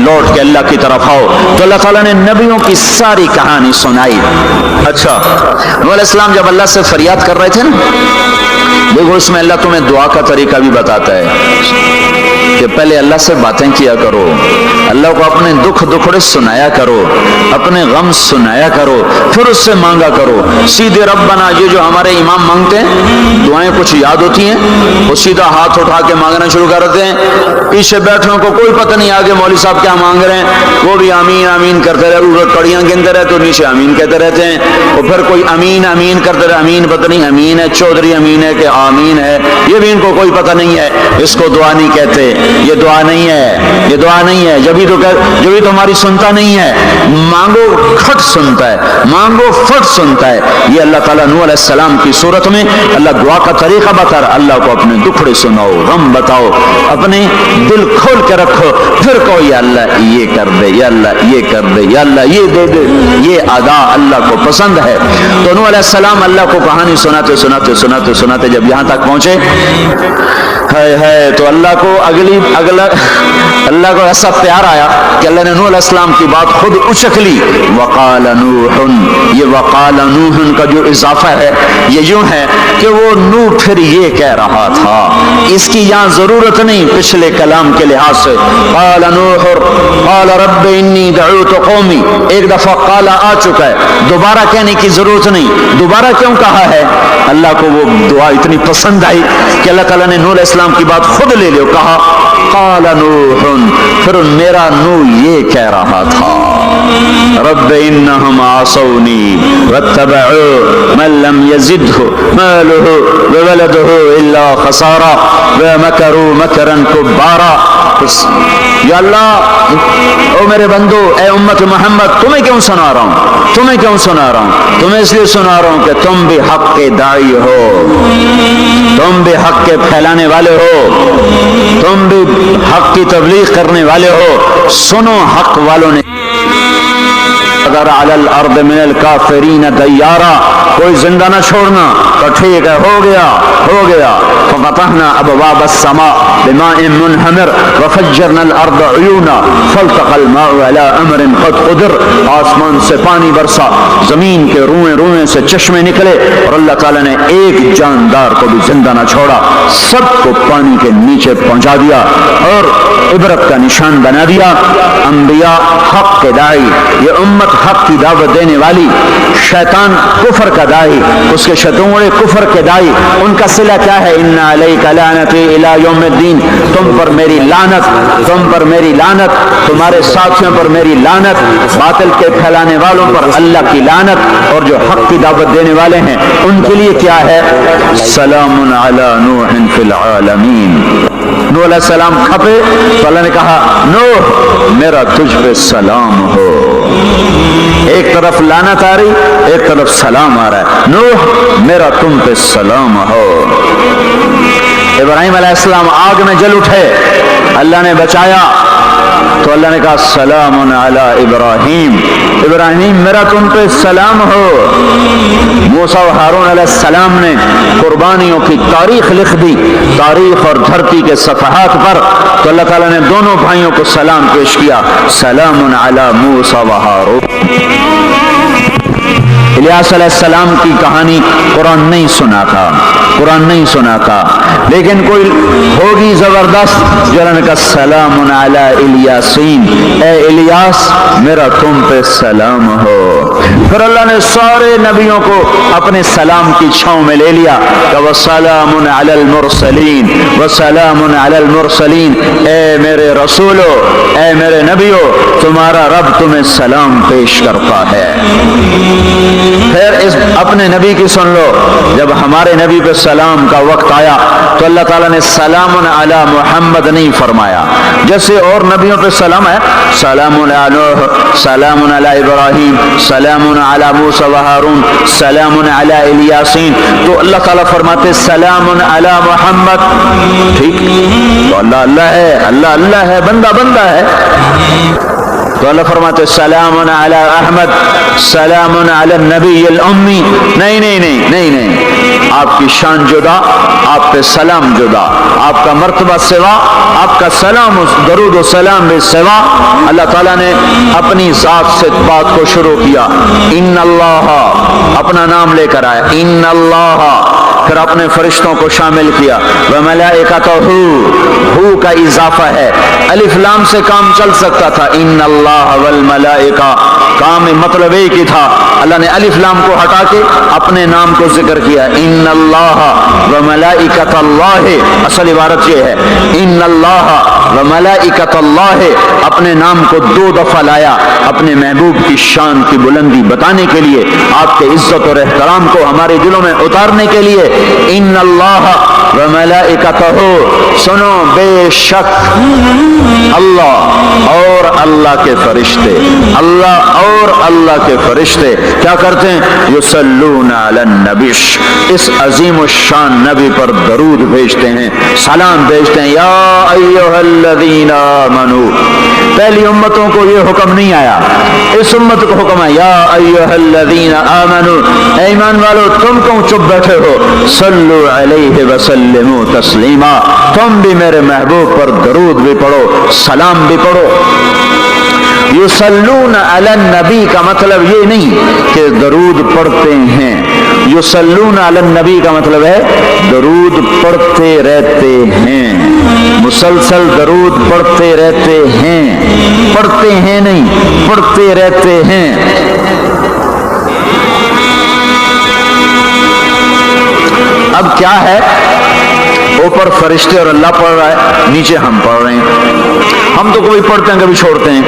لوٹ کے اللہ کی طرف آؤ. تو اللہ تعالیٰ نے نبیوں کی ساری کہانی سنائی. اچھا نوح علیہ السلام جب اللہ سے فریاد کر رہے تھے نا، دیکھو اس میں اللہ تمہیں دعا کا طریقہ بھی بتاتا ہے کہ پہلے اللہ سے باتیں کیا کرو، اللہ کو اپنے دکھ دکھڑے سنایا کرو، اپنے غم سنایا کرو، پھر اس سے مانگا کرو. سیدھے ربنا یہ جو ہمارے امام مانگتے ہیں دعائیں کچھ یاد ہوتی ہیں، وہ سیدھا ہاتھ اٹھا کے مانگنا شروع کرتے ہیں. پیچھے بیٹھوں کو کوئی پتہ نہیں آگے مولوی صاحب کیا مانگ رہے ہیں، وہ بھی آمین آمین کرتے رہے، اوپر کڑیاں گنتے رہے تو نیچے آمین کہتے رہتے ہیں. اور پھر کوئی امین امین کرتے رہے، امین پتہ نہیں امین ہے چودھری امین ہے کہ آمین ہے، یہ بھی ان کو کوئی پتہ نہیں ہے. اس کو دعا نہیں کہتے، یہ دعا نہیں ہے، یہ دعا نہیں ہے. جبھی تو ہماری سنتا نہیں ہے. مانگو کھٹ سنتا ہے، مانگو فٹ سنتا ہے. یہ اللہ تعالیٰ نوح علیہ السلام کی صورت میں اللہ دعا کا طریقہ بتا رہا. اللہ کو اپنے دکھڑے سناؤ، غم بتاؤ، اپنے دل کھول کے رکھو، پھر کہو یا اللہ یہ کر دے، یا اللہ یہ کر دے، یا اللہ یہ دے دے. یہ ادا اللہ کو پسند ہے. تو نوح علیہ السلام اللہ کو کہانی سناتے سناتے سناتے سناتے جب یہاں تک پہنچے، ہے تو اللہ کو اللہ کو ایسا پیار آیا کہ اللہ نے نوح علیہ السلام کی بات خود اچک لی. وقال نوح، یہ وقال نوح کا جو اضافہ ہے یہ یوں ہے کہ وہ نوح پھر یہ کہہ رہا تھا، اس کی یہاں ضرورت نہیں پچھلے کلام کے لحاظ سے. قال نوح قال رب انی دعوت قومی، ایک دفعہ قال آ چکا ہے، دوبارہ کہنے کی ضرورت نہیں. دوبارہ کیوں کہا ہے؟ اللہ کو وہ دعا اتنی پسند آئی کہ اللہ تعالیٰ نے نوح علیہ السلام کی بات خود لے لو، کہا قال نوح، پھر میرا نوح یہ کہہ رہا تھا رب انہم عصونی واتبعوا من لم یزدہ مالہ وولدہ الا خسارا ومکروا مکرا کبارا. یا اللہ او میرے بندو، اے امت محمد، تمہیں کیوں سنا رہا ہوں؟ تمہیں کیوں سنا رہا ہوں؟ تمہیں اس لیے سنا رہا ہوں کہ تم بھی حق کے داعی ہو، تم بھی حق کے پھیلانے والے ہو، تم بھی حق کی تبلیغ کرنے والے ہو. سنو حق والوں نے اگر علی الارض من الکافرین دیارا، کوئی زندہ نہ چھوڑنا. تو ٹھیک ہے، ہو گیا. ففتحنا ابواب السماء بماء منہمر وفجرنا الارض عیونا فالتقى الماء على امر قد قدر. آسمان سے پانی برسا، زمین کے روئیں سے چشمے نکلے، اور اللہ تعالیٰ نے ایک جاندار کو بھی زندہ نہ چھوڑا، سب کو پانی کے نیچے پہنچا دیا اور عبرت کا نشان بنا دیا. انبیاء حق کے داعی، یہ امت حق کی دعوت دینے والی، شیطان کفر کا داعی، اس کے شتوڑے کفر کے داعی، ان کا صلہ کیا ہے؟ ان علیک لعنتی الی یوم الدین، تم پر میری لعنت، تم پر میری لعنت، تمہارے ساتھیوں پر میری لعنت، باطل کے پھیلانے والوں پر اللہ کی لعنت، اور جو حق کی دعوت دینے والے ہیں ان کے لیے کیا ہے؟ سلام علی نوح فی العالمین. نوح علیہ السلام کھپے تو اللہ نے کہا نوح میرا تجھ پہ سلام ہو. ایک طرف لعنت آ رہی، ایک طرف سلام آ رہا ہے. نوح میرا تم پہ سلام ہو. ابراہیم علیہ السلام آگ میں جل اٹھے، اللہ نے بچایا تو اللہ نے کہا سلام علی ابراہیم، ابراہیم میرا تم پہ سلام ہو. موسیٰ و ہارون علیہ السلام نے قربانیوں کی تاریخ لکھ دی، تاریخ اور دھرتی کے صفحات پر، تو اللہ تعالیٰ نے دونوں بھائیوں کو سلام پیش کیا، سلام علی موسیٰ و ہارون. الیاس علیہ السلام کی کہانی قرآن نہیں سنا تھا، لیکن کوئی ہوگی زبردست جو اللہ نے کہا سلام علی الیاسین، اے الیاس میرا تم پہ سلام ہو. پھر اللہ نے سارے نبیوں کو اپنے سلام کی چھاؤں میں لے لیا کہ وسلام علی المرسلین، وسلام علی المرسلین، اے میرے رسولو، اے میرے نبیو، تمہارا رب تمہیں سلام پیش کرتا ہے. پھر اس اپنے نبی کی سن لو، جب ہمارے نبی پہ سلام کا وقت آیا تو اللہ تعالیٰ نے سلام علی محمد نہیں فرمایا، جیسے اور نبیوں پہ سلام ہے، سلام علی نوح، سلام علی ابراہیم، سلام علی موسیٰ و ہارون، سلام علی الیاسین، تو اللہ تعالیٰ فرماتے سلام علی محمد. ٹھیک، تو اللہ اللہ ہے، اللہ اللہ ہے، بندہ بندہ ہے. تو اللہ فرماتے سلام علی احمد، سلام علی النبی الامی. نہیں نہیں نہیں نہیں نہیں آپ کی شان جدا، آپ پہ سلام جدا، آپ کا مرتبہ سوا، آپ کا سلام درود و سلام بھی سوا۔ اللہ تعالیٰ نے اپنی ذات سے بات کو شروع کیا، ان اللہ، اپنا نام لے کر آیا ان اللہ، پھر اپنے فرشتوں کو شامل کیا، وملائکتہ، ہو کا اضافہ ہے، الف لام سے کام چل سکتا تھا، ان اللہ والملائکہ، کام مطلب ایک ہی تھا، اللہ نے الف لام کو ہٹا کے اپنے نام کو ذکر کیا، ان اللہ وملائکۃ اللہ، اصل عبارت یہ ہے ان اللہ وملائکۃ اللہ، اپنے نام کو 2 دفعہ لایا اپنے محبوب کی شان کی بلندی بتانے کے لیے، آپ کے عزت اور احترام کو ہمارے دلوں میں اتارنے کے لیے، ان اللہ وملائکتہ، سنو بے شک اللہ اور اللہ کے فرشتے، اللہ اور اللہ کے فرشتے کیا کرتے ہیں؟ یصلون علی النبی، اس عظیم الشان نبی پر درود بھیجتے ہیں، سلام بھیجتے ہیں، یا ایھا الذین آمنو، پہلی امتوں کو یہ حکم نہیں آیا، اس امت کو حکم ہے، یا ایھا الذین آمنو، اے ایمان والو تم کیوں چپ بیٹھے ہو، صلو علیہ وسلموا تسلیما، تم بھی میرے محبوب پر درود بھی پڑھو، سلام بھی پڑھو۔ یصلون علی النبی کا مطلب یہ نہیں کہ درود پڑھتے ہیں، یصلون علی النبی کا مطلب ہے درود پڑھتے رہتے ہیں، مسلسل درود پڑھتے رہتے ہیں، پڑھتے ہیں نہیں، پڑھتے رہتے ہیں۔ اب کیا ہے، اوپر فرشتے اور اللہ پڑھ رہا ہے، نیچے ہم پڑھ رہے ہیں، ہم تو کبھی پڑھتے ہیں کبھی چھوڑتے ہیں،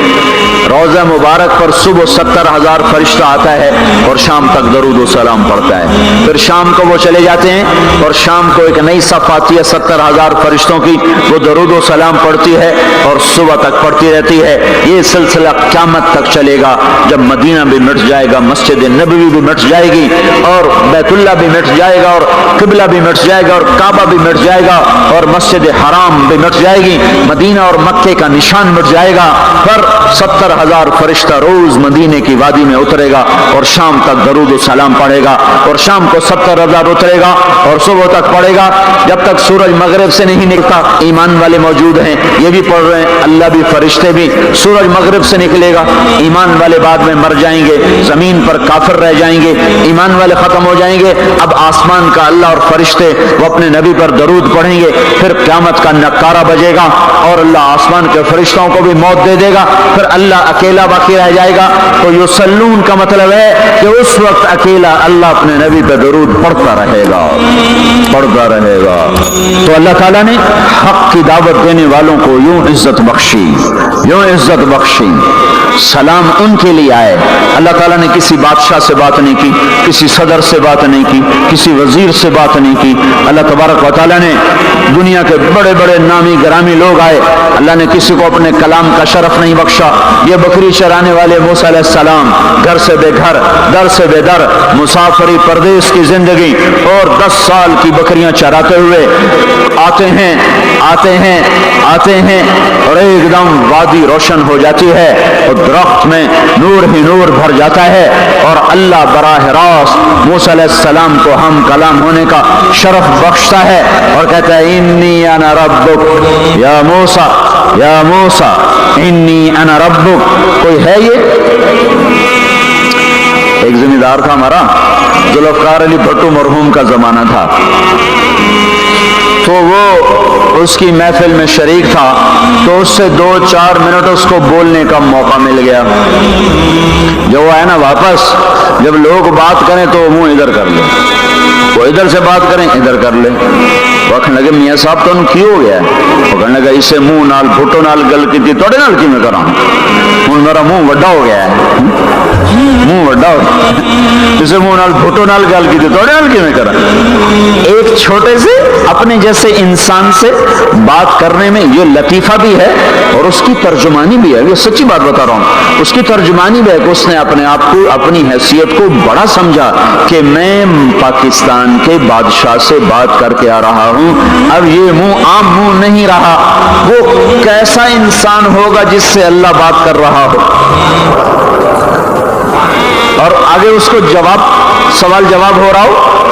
روضہ مبارک پر صبح 70,000 فرشتہ آتا ہے اور شام تک درود و سلام پڑھتا ہے، پھر شام کو وہ چلے جاتے ہیں اور شام کو ایک نئی صف آتی ہے 70,000 فرشتوں کی، وہ درود و سلام پڑھتی ہے اور صبح تک پڑھتی رہتی ہے۔ یہ سلسلہ قیامت تک چلے گا، جب مدینہ بھی مٹ جائے گا، مسجد نبوی بھی مٹ جائے گی اور بیت اللہ بھی مٹ جائے گا اور قبلہ بھی مٹ جائے گا اور کعبہ بھی مٹ جائے گا اور مسجد حرام بھی مٹ جائے گی، مدینہ اور مکے کا نشان مٹ جائے گا، پر 70,000 فرشتہ روز مدینے کی وادی میں اترے گا اور شام تک درود و سلام پڑھے گا، اور شام کو 70,000 اترے گا اور صبح تک پڑھے گا، جب تک سورج مغرب سے نہیں نکلتا۔ ایمان والے موجود ہیں، یہ بھی پڑھ رہے ہیں، اللہ بھی فرشتے بھی، سورج مغرب سے نکلے گا، ایمان والے بعد میں مر جائیں گے، زمین پر کافر رہ جائیں گے، ایمان والے ختم ہو جائیں گے، اب آسمان کا اللہ اور فرشتے وہ اپنے نبی پر درود پڑھیں گے، پھر قیامت کا نکارہ بجے گا اور اللہ آسمان کے فرشتوں کو بھی موت دے دے گا، پھر اللہ اکیلا باقی رہ جائے گا۔ تو یصلون کا مطلب ہے کہ اس وقت اکیلا اللہ اپنے نبی پہ درود پڑھتا رہے گا، پڑھتا رہے گا۔ تو اللہ تعالیٰ نے حق کی دعوت دینے والوں کو یوں عزت بخشی، یوں عزت بخشی۔ سلام ان کے لیے آئے، اللہ تعالیٰ نے کسی بادشاہ سے بات نہیں کی، کسی صدر سے بات نہیں کی، کسی وزیر سے بات نہیں کی، اللہ تبارک و تعالیٰ نے دنیا کے بڑے بڑے نامی گرامی لوگ آئے، اللہ نے کسی کو اپنے کلام کا شرف نہیں بخشا۔ یہ بکری چرانے والے موسیٰ علیہ السلام گھر سے بے گھر، در سے بے در، مسافری پردیس کی زندگی اور 10 سال کی بکریاں چراتے ہوئے آتے ہیں آتے ہیں اور ایک دم وادی روشن ہو جاتی ہے اور درخت میں نور ہی نور بھر جاتا ہے، اور اللہ براہ راست موسیٰ علیہ السلام کو ہم کلام ہونے کا شرف بخشتا ہے اور کہتا ہے انی انا ربک یا موسیٰ، یا موسیٰ انی انا ربک۔ کوئی ہے یہ؟ ایک زمیندار تھا ہمارا، ذوالفقار علی بھٹو مرحوم کا زمانہ تھا، تو وہ اس کی محفل میں شریک تھا، تو اس سے 2-4 منٹ اس کو بولنے کا موقع مل گیا۔ جب وہ آیا نا واپس، جب لوگ بات کریں تو منہ ادھر کر لے، وہ ادھر سے بات کریں ادھر کر لے، وہ کہنے لگے میاں صاحب تو ان کی ہو گیا ہے، وہ کہنے لگا اسے منہ نال بھٹو نال گل کی تھی توڑے نال کی میں کراں، ہوں میرا منہ وڈا ہو گیا ہے، منہ وڈا ہو گیا، اسے منہ نال بھٹو نال گل کی تھی توڑے نال کی میں کراں۔ ایک چھوٹے سے اپنے جیسے انسان سے بات کرنے میں یہ لطیفہ بھی ہے اور اس کی ترجمانی بھی ہے، یہ سچی بات بتا رہا ہوں، اس کی ترجمانی بھی ہے کہ اس نے اپنے آپ کو، اپنی حیثیت کو بڑا سمجھا کہ میں پاکستان کے بادشاہ سے بات کر کے آ رہا ہوں، اب یہ منہ عام منہ نہیں رہا، وہ کیسا انسان ہوگا جس سے اللہ بات کر رہا ہو۔ اور آگے اس کو جواب، سوال جواب ہو رہا ہو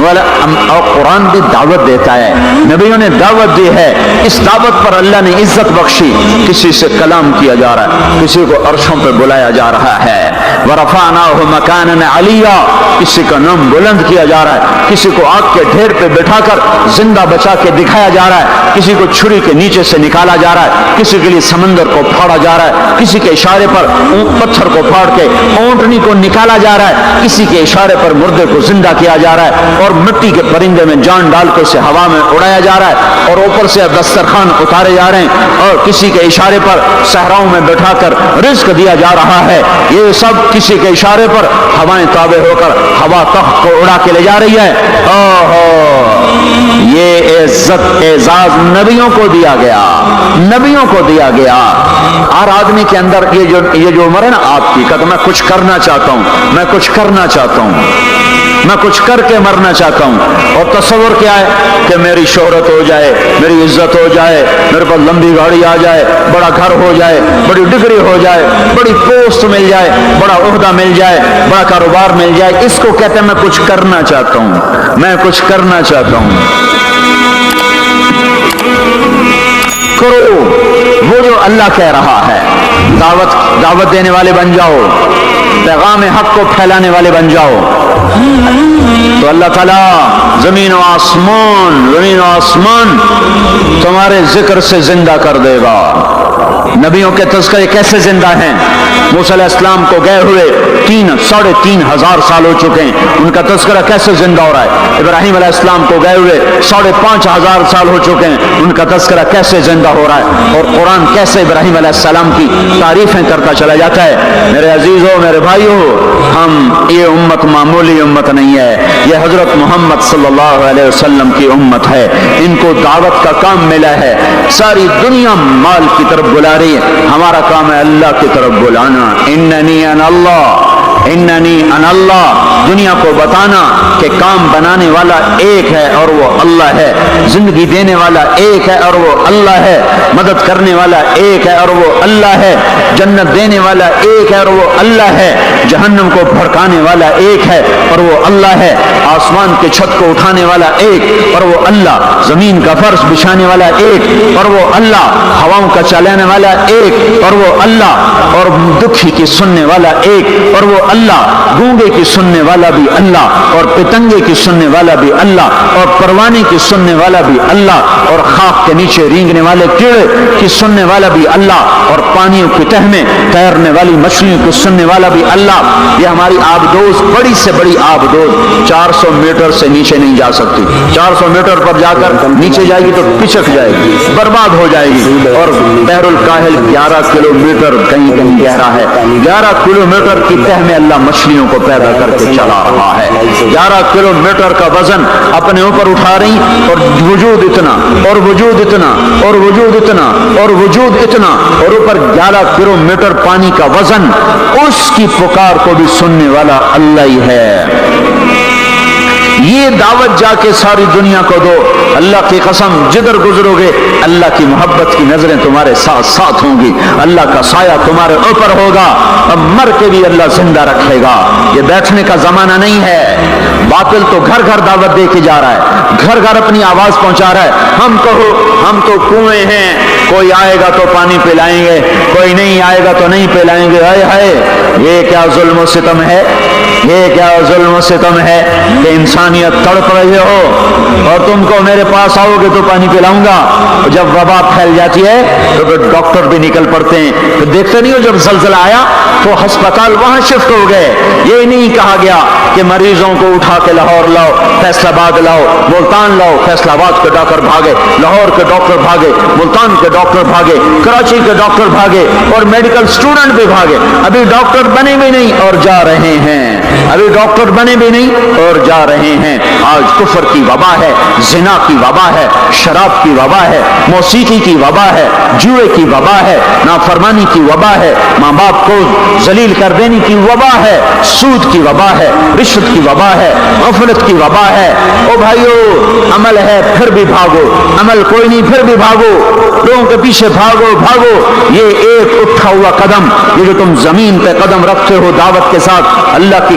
اور قرآن بھی دعوت دیتا ہے، نبیوں نے دعوت دی ہے، اس دعوت پر اللہ نے عزت بخشی، کسی سے کلام کیا جا رہا ہے، کسی کو عرشوں پہ بلایا جا رہا ہے، وَرَفَعْنَاهُ مَكَانًا عَلِيًّا، کسی کا نام بلند کیا جا رہا ہے، کسی کو آگ کے ڈھیر پہ بٹھا کر زندہ بچا کے دکھایا جا رہا ہے، کسی کو چھری کے نیچے سے نکالا جا رہا ہے، کسی کے لیے سمندر کو پھاڑا جا رہا ہے، کسی کے اشارے پر پتھر کو پھاڑ کے اونٹنی کو نکالا جا رہا ہے، کسی کے اشارے پر مردے کو زندہ کیا جا رہا ہے، اور مٹی کے پرندے میں جان ڈال کے اسے ہوا میں اڑایا جا رہا ہے، اور اوپر سے دسترخوان اتارے جا رہے ہیں، اور کسی کے اشارے پر صحراؤں میں بٹھا کر رزق دیا جا رہا ہے، یہ سب کسی کے اشارے پر ہوائیں تابع ہو کر ہوا تخت کو اڑا کے لے جا رہی ہے۔ یہ عزت اعزاز نبیوں کو دیا گیا، نبیوں کو دیا گیا۔ ہر آدمی کے اندر یہ جو عمر ہے نا آپ کی، کہتا میں کچھ کرنا چاہتا ہوں، میں کچھ کرنا چاہتا ہوں، میں کچھ کر کے مرنا چاہتا ہوں، اور تصور کیا ہے کہ میری شہرت ہو جائے، میری عزت ہو جائے، میرے پاس لمبی گاڑی آ جائے، بڑا گھر ہو جائے، بڑی ڈگری ہو جائے، بڑی پوسٹ مل جائے، بڑا عہدہ مل جائے، بڑا کاروبار مل جائے، اس کو کہتے ہیں میں کچھ کرنا چاہتا ہوں، میں کچھ کرنا چاہتا ہوں۔ کرو وہ جو اللہ کہہ رہا ہے، دعوت دینے والے بن جاؤ، پیغام حق کو پھیلانے والے بن جاؤ، تو اللہ تعالیٰ زمین و آسمان تمہارے ذکر سے زندہ کر دے گا۔ نبیوں کے تذکرے کیسے زندہ ہیں؟ موسیٰ علیہ السلام کو گئے ہوئے 3,500 سال ہو چکے ہیں، ان کا تذکرہ کیسے زندہ ہو رہا ہے؟ ابراہیم علیہ السلام کو گئے ہوئے 5,500 سال ہو چکے ہیں، ان کا تذکرہ کیسے زندہ ہو رہا ہے؟ اور قرآن کیسے ابراہیم علیہ السلام کی تعریفیں کرتا چلا جاتا ہے۔ میرے عزیزوں، میرے بھائیوں، یہ امت معمولی امت نہیں ہے، یہ حضرت محمد صلی اللہ علیہ وسلم کی امت ہے، ان کو دعوت کا کام ملا ہے، ساری دنیا مال کی طرف بلا رہی ہے، ہمارا کام ہے اللہ کی طرف بلانا۔ اننی انا اللہ، دنیا کو بتانا کہ کام بنانے والا ایک ہے اور وہ اللہ ہے، زندگی دینے والا ایک ہے اور وہ اللہ ہے، مدد کرنے والا ایک ہے اور وہ اللہ ہے، جنت دینے والا ایک ہے اور وہ اللہ ہے، جہنم کو بھڑکانے والا ایک ہے اور وہ اللہ ہے، آسمان کے چھت کو اٹھانے والا ایک اور وہ اللہ، زمین کا فرش بچھانے والا ایک اور وہ اللہ، ہواؤں کا چلانے والا ایک اور وہ اللہ، اور دکھی کی سننے والا ایک اور وہ اللہ، گونگے کی سننے والا بھی اللہ، اور پتنگے کی سننے والا بھی اللہ، اور پروانے کی سننے والا بھی اللہ، اور خاک کے نیچے رینگنے والے کیڑے کی سننے والا بھی اللہ، اور پانیوں کی تہ میں تیرنے والی مچھلیوں کی سننے والا بھی اللہ۔ یہ ہماری آبدوز بڑی سے بڑی آبدوز 400 میٹر سے نیچے نہیں جا سکتی، 400 میٹر پر جا کر نیچے جائے گی تو پچک جائے گی، برباد ہو جائے گی۔ اور بحر الکاہل 11 کلومیٹر کہیں کہیں گہرا ہے، 11 کلومیٹر کی تہ میں اللہ مچھلیوں کو پیدا کر کے چلا رہا ہے، 11 کلومیٹر کا وزن اپنے اوپر اٹھا رہی، اور وجود اتنا اور وجود اتنا اور وجود اتنا اور وجود اتنا، اور اوپر 11 کلومیٹر پانی کا وزن، اس کی پکار کو بھی سننے والا اللہ ہی ہے۔ یہ دعوت جا کے ساری دنیا کو دو، اللہ کی قسم جدھر گزرو گے اللہ کی محبت کی نظریں تمہارے ساتھ ساتھ ہوں گی، اللہ کا سایہ تمہارے اوپر ہوگا، اب مر کے بھی اللہ زندہ رکھے گا۔ یہ بیٹھنے کا زمانہ نہیں ہے، باطل تو گھر گھر دعوت دے کے جا رہا ہے، گھر گھر اپنی آواز پہنچا رہا ہے، ہم کہو ہم تو کنویں ہیں، کوئی آئے گا تو پانی پلائیں گے، کوئی نہیں آئے گا تو نہیں پلائیں گے۔ ہائے ہائے، یہ کیا ظلم و ستم ہے، یہ کیا ظلم و ستم ہے کہ انسانیت تڑپ رہے ہو اور تم کو میرے پاس آؤ گے تو پانی پلاؤں گا۔ جب وبا پھیل جاتی ہے تو پھر ڈاکٹر بھی نکل پڑتے ہیں، پھر دیکھتے نہیں ہو جب زلزلہ آیا تو ہسپتال وہاں شفٹ ہو گئے۔ یہ نہیں کہا گیا کہ مریضوں کو اٹھا کے لاہور لاؤ، فیصل آباد لاؤ، ملتان لاؤ، فیصل آباد کے ڈاکٹر بھاگے، لاہور کے ڈاکٹر بھاگے، ملتان کے ڈاکٹر بھاگے، کراچی کے ڈاکٹر بھاگے، اور میڈیکل اسٹوڈنٹ بھی بھاگے۔ ابھی ڈاکٹر بنے بھی نہیں اور جا رہے ہیں، ابھی ڈاکٹر بنے بھی نہیں اور جا رہے ہیں۔ آج کفر کی وبا ہے، زنا کی وبا ہے، شراب کی وبا ہے، موسیقی کی وبا ہے، جوئے کی وبا ہے، نافرمانی کی وبا ہے، ماں باپ کو ذلیل کر دینے کی وبا ہے، سود کی وبا ہے، رشوت کی وبا ہے، غفلت کی وبا ہے۔ او بھائیو، عمل ہے پھر بھی بھاگو، عمل کوئی نہیں پھر بھی بھاگو، لوگوں کے پیچھے بھاگو بھاگو۔ یہ ایک اٹھا ہوا قدم، یہ جو تم زمین پہ قدم رکھتے ہو دعوت کے ساتھ، اللہ کی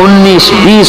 19-20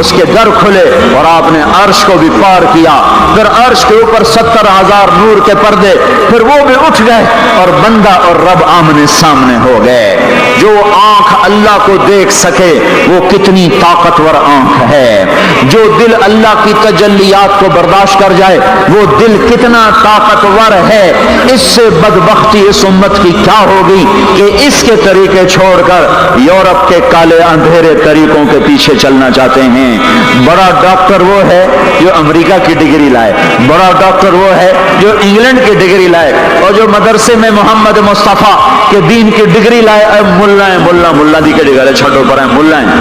اس کے در کھلے اور آپ نے عرش کو بھی پار کیا. پھر عرش کے اوپر 70,000 نور کے پردے, پھر وہ بھی اٹھ گئے اور بندہ اور رب آمنے سامنے ہو گئے. جو آنکھ اللہ کو دیکھ سکے وہ کتنی طاقتور آنکھ ہے. جو دل اللہ کی تجلیات کو برداشت کر جائے وہ دل کتنا طاقتور ہے. اس سے بدبختی اس امت کی کیا ہوگی کہ اس کے طریقے چھوڑ کر یورپ کے کالے اندھیرے طریقوں کے پیچھے چلنا چاہتے ہیں. بڑا ڈاکٹر وہ ہے جو امریکہ کی ڈگری لائے, بڑا ڈاکٹر وہ ہے جو انگلینڈ کی ڈگری لائے, اور جو مدرسے میں محمد مصطفیٰ کے دین کی ڈگری لائے. ملا ہے ملا دی کے ڈگرے چھٹوں پر ہیں ملا ہیں.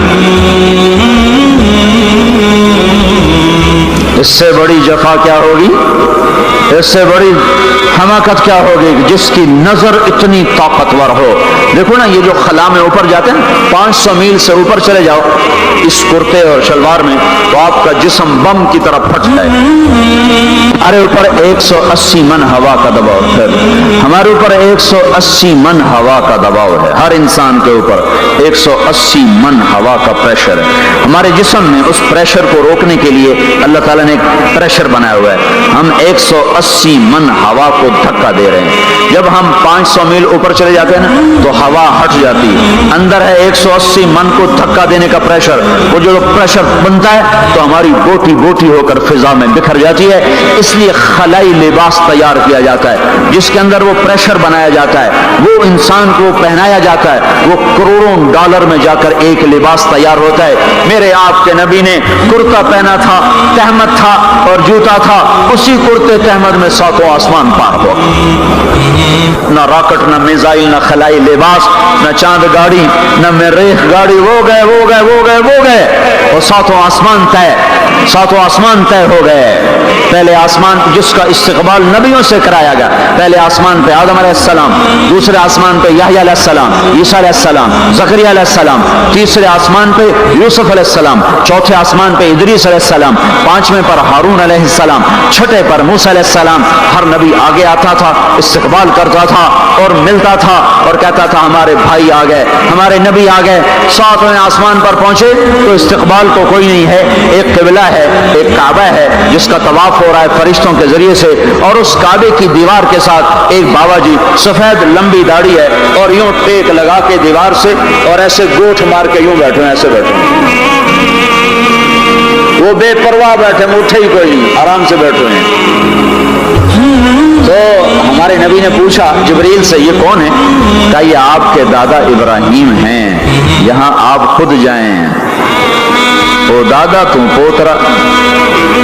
اس سے بڑی جفا کیا ہوگی, اس سے بڑی حماقت کیا ہوگی جس کی نظر اتنی طاقتور ہو. دیکھو نا یہ جو خلا میں اوپر جاتے ہیں 500 میل سے اوپر چلے جاؤ اس کرتے اور شلوار میں تو آپ کا جسم بم کی طرح پھٹ جائے. ارے اوپر 180 من ہوا کا دباؤ, پھر ہمارے اوپر 180 من ہوا کا دباؤ ہے. ہر انسان کے اوپر 180 من ہوا کا پریشر ہے. ہمارے جسم میں اس پریشر کو روکنے کے لیے اللہ تعالیٰ نے ایک پریشر بنایا ہوا ہے. ہم 180 من ہوا کو دھکا دے رہے ہیں. جب ہم 500 میل اوپر چلے جاتے ہیں نا تو ہوا ہٹ جاتی ہے. اندر ہے 180 من کو دھکا دینے کا پریشر. وہ جو پریشر بنتا ہے تو ہماری بوٹی بوٹی ہو کر فضا میں بکھر جاتی ہے. اس لیے خلائی لباس تیار کیا جاتا ہے جس کے اندر وہ پریشر بنایا جاتا ہے, وہ انسان کو پہنایا جاتا ہے. وہ کروڑوں ڈالر میں جا کر ایک لباس تیار ہوتا ہے. میرے آپ کے نبی نے کرتا پہنا تھا, تہمت تھا اور جوتا تھا. اسی کرتے تہمت میں 7 آسمان پار ہو. نہ راکٹ, نہ میزائل, نہ خلائی لباس, نہ چاند گاڑی, نہ مریخ گاڑی. وہ گئے وہ گئے وہ گئے وہ گئے اور 7 آسمان طے, 7 آسمان طے ہو گئے. پہلے آسمان جس کا استقبال نبیوں سے کرایا گیا, پہلے آسمان پہ آدم علیہ السلام, دوسرے آسمان پہ یحییٰ علیہ السلام, عیسیٰ علیہ السلام, زکریا علیہ السلام, تیسرے آسمان پہ یوسف علیہ السلام, چوتھے آسمان پہ ادریس علیہ السلام, پانچویں پر ہارون علیہ السلام, چھٹے پر موسیٰ علیہ السلام. ہر نبی آگے آتا تھا, استقبال کرتا تھا اور ملتا تھا اور کہتا تھا ہمارے بھائی آ گئے, ہمارے نبی آ گئے. 7ویں آسمان پر پہنچے تو استقبال کو کوئی نہیں ہے. ایک قبلہ ہے, ایک کعبہ ہے جس کا طواف ہو رہا ہے فرشتوں کے ذریعے سے, اور اس کعبے کی دیوار کے ساتھ ایک بابا جی سفید لمبی داڑھی ہے اور یوں ٹیک لگا کے دیوار سے اور ایسے گوٹھ مار کے یوں بیٹھے ہیں, ایسے بیٹھے ہیں. وہ بے پرواہ بیٹھے, اٹھے ہی کوئی نہیں, آرام سے بیٹھے ہیں. تو ہمارے نبی نے پوچھا جبریل سے یہ کون ہے؟ کہا یہ آپ کے دادا ابراہیم ہیں, یہاں آپ خود جائیں. وہ دادا تم پوترا,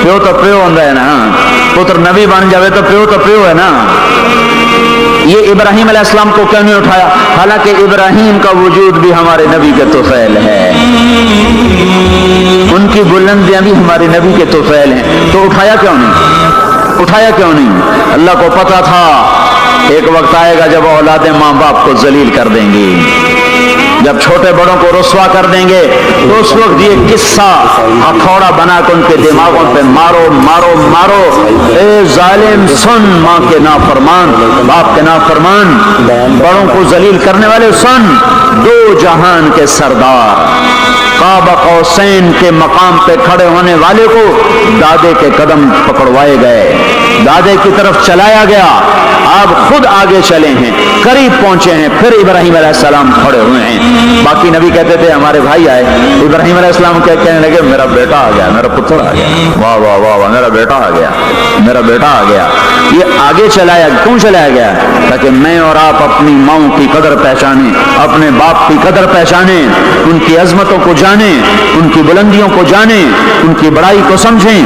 پیو تو پیو ہوتا ہے نا, پوتر نبی بن جاوے تو پیو ہے نا. یہ ابراہیم علیہ السلام کو کیوں نہیں اٹھایا, حالانکہ ابراہیم کا وجود بھی ہمارے نبی کے طفیل ہے, ان کی بلندیاں بھی ہمارے نبی کے طفیل ہیں. تو اٹھایا کیوں نہیں؟ اللہ کو پتا تھا ایک وقت آئے گا جب اولادیں ماں باپ کو ذلیل کر دیں گی, جب چھوٹے بڑوں کو رسوا کر دیں گے تو اس وقت یہ قصہ ہتھوڑا بنا کے ان کے دماغوں پہ مارو مارو مارو. اے ظالم سن, ماں کے نافرمان, باپ کے نافرمان, بڑوں کو ذلیل کرنے والے سن. 2 جہان کے سردار قاب قوسین کے مقام پہ کھڑے ہونے والے کو دادے کے قدم پکڑوائے گئے, دادے کی طرف چلایا گیا. آپ خود آگے چلے ہیں, قریب پہنچے ہیں, پھر ابراہیم علیہ السلام کھڑے ہوئے ہیں. باقی نبی کہتے تھے ہمارے بھائی آئے, ابراہیم علیہ السلام کہنے لگے میرا بیٹا آ گیا, میرا پتر آ گیا, واہ واہ واہ واہ, میرا بیٹا آ گیا, میرا بیٹا آ گیا. یہ آگے چلایا, کیوں چلایا گیا؟ تاکہ میں اور آپ اپنی ماؤں کی قدر پہچانیں, اپنے باپ کی قدر پہچانیں, ان کی عظمتوں کو جانیں, ان کی بلندیوں کو جانیں, ان کی بڑائی کو سمجھیں.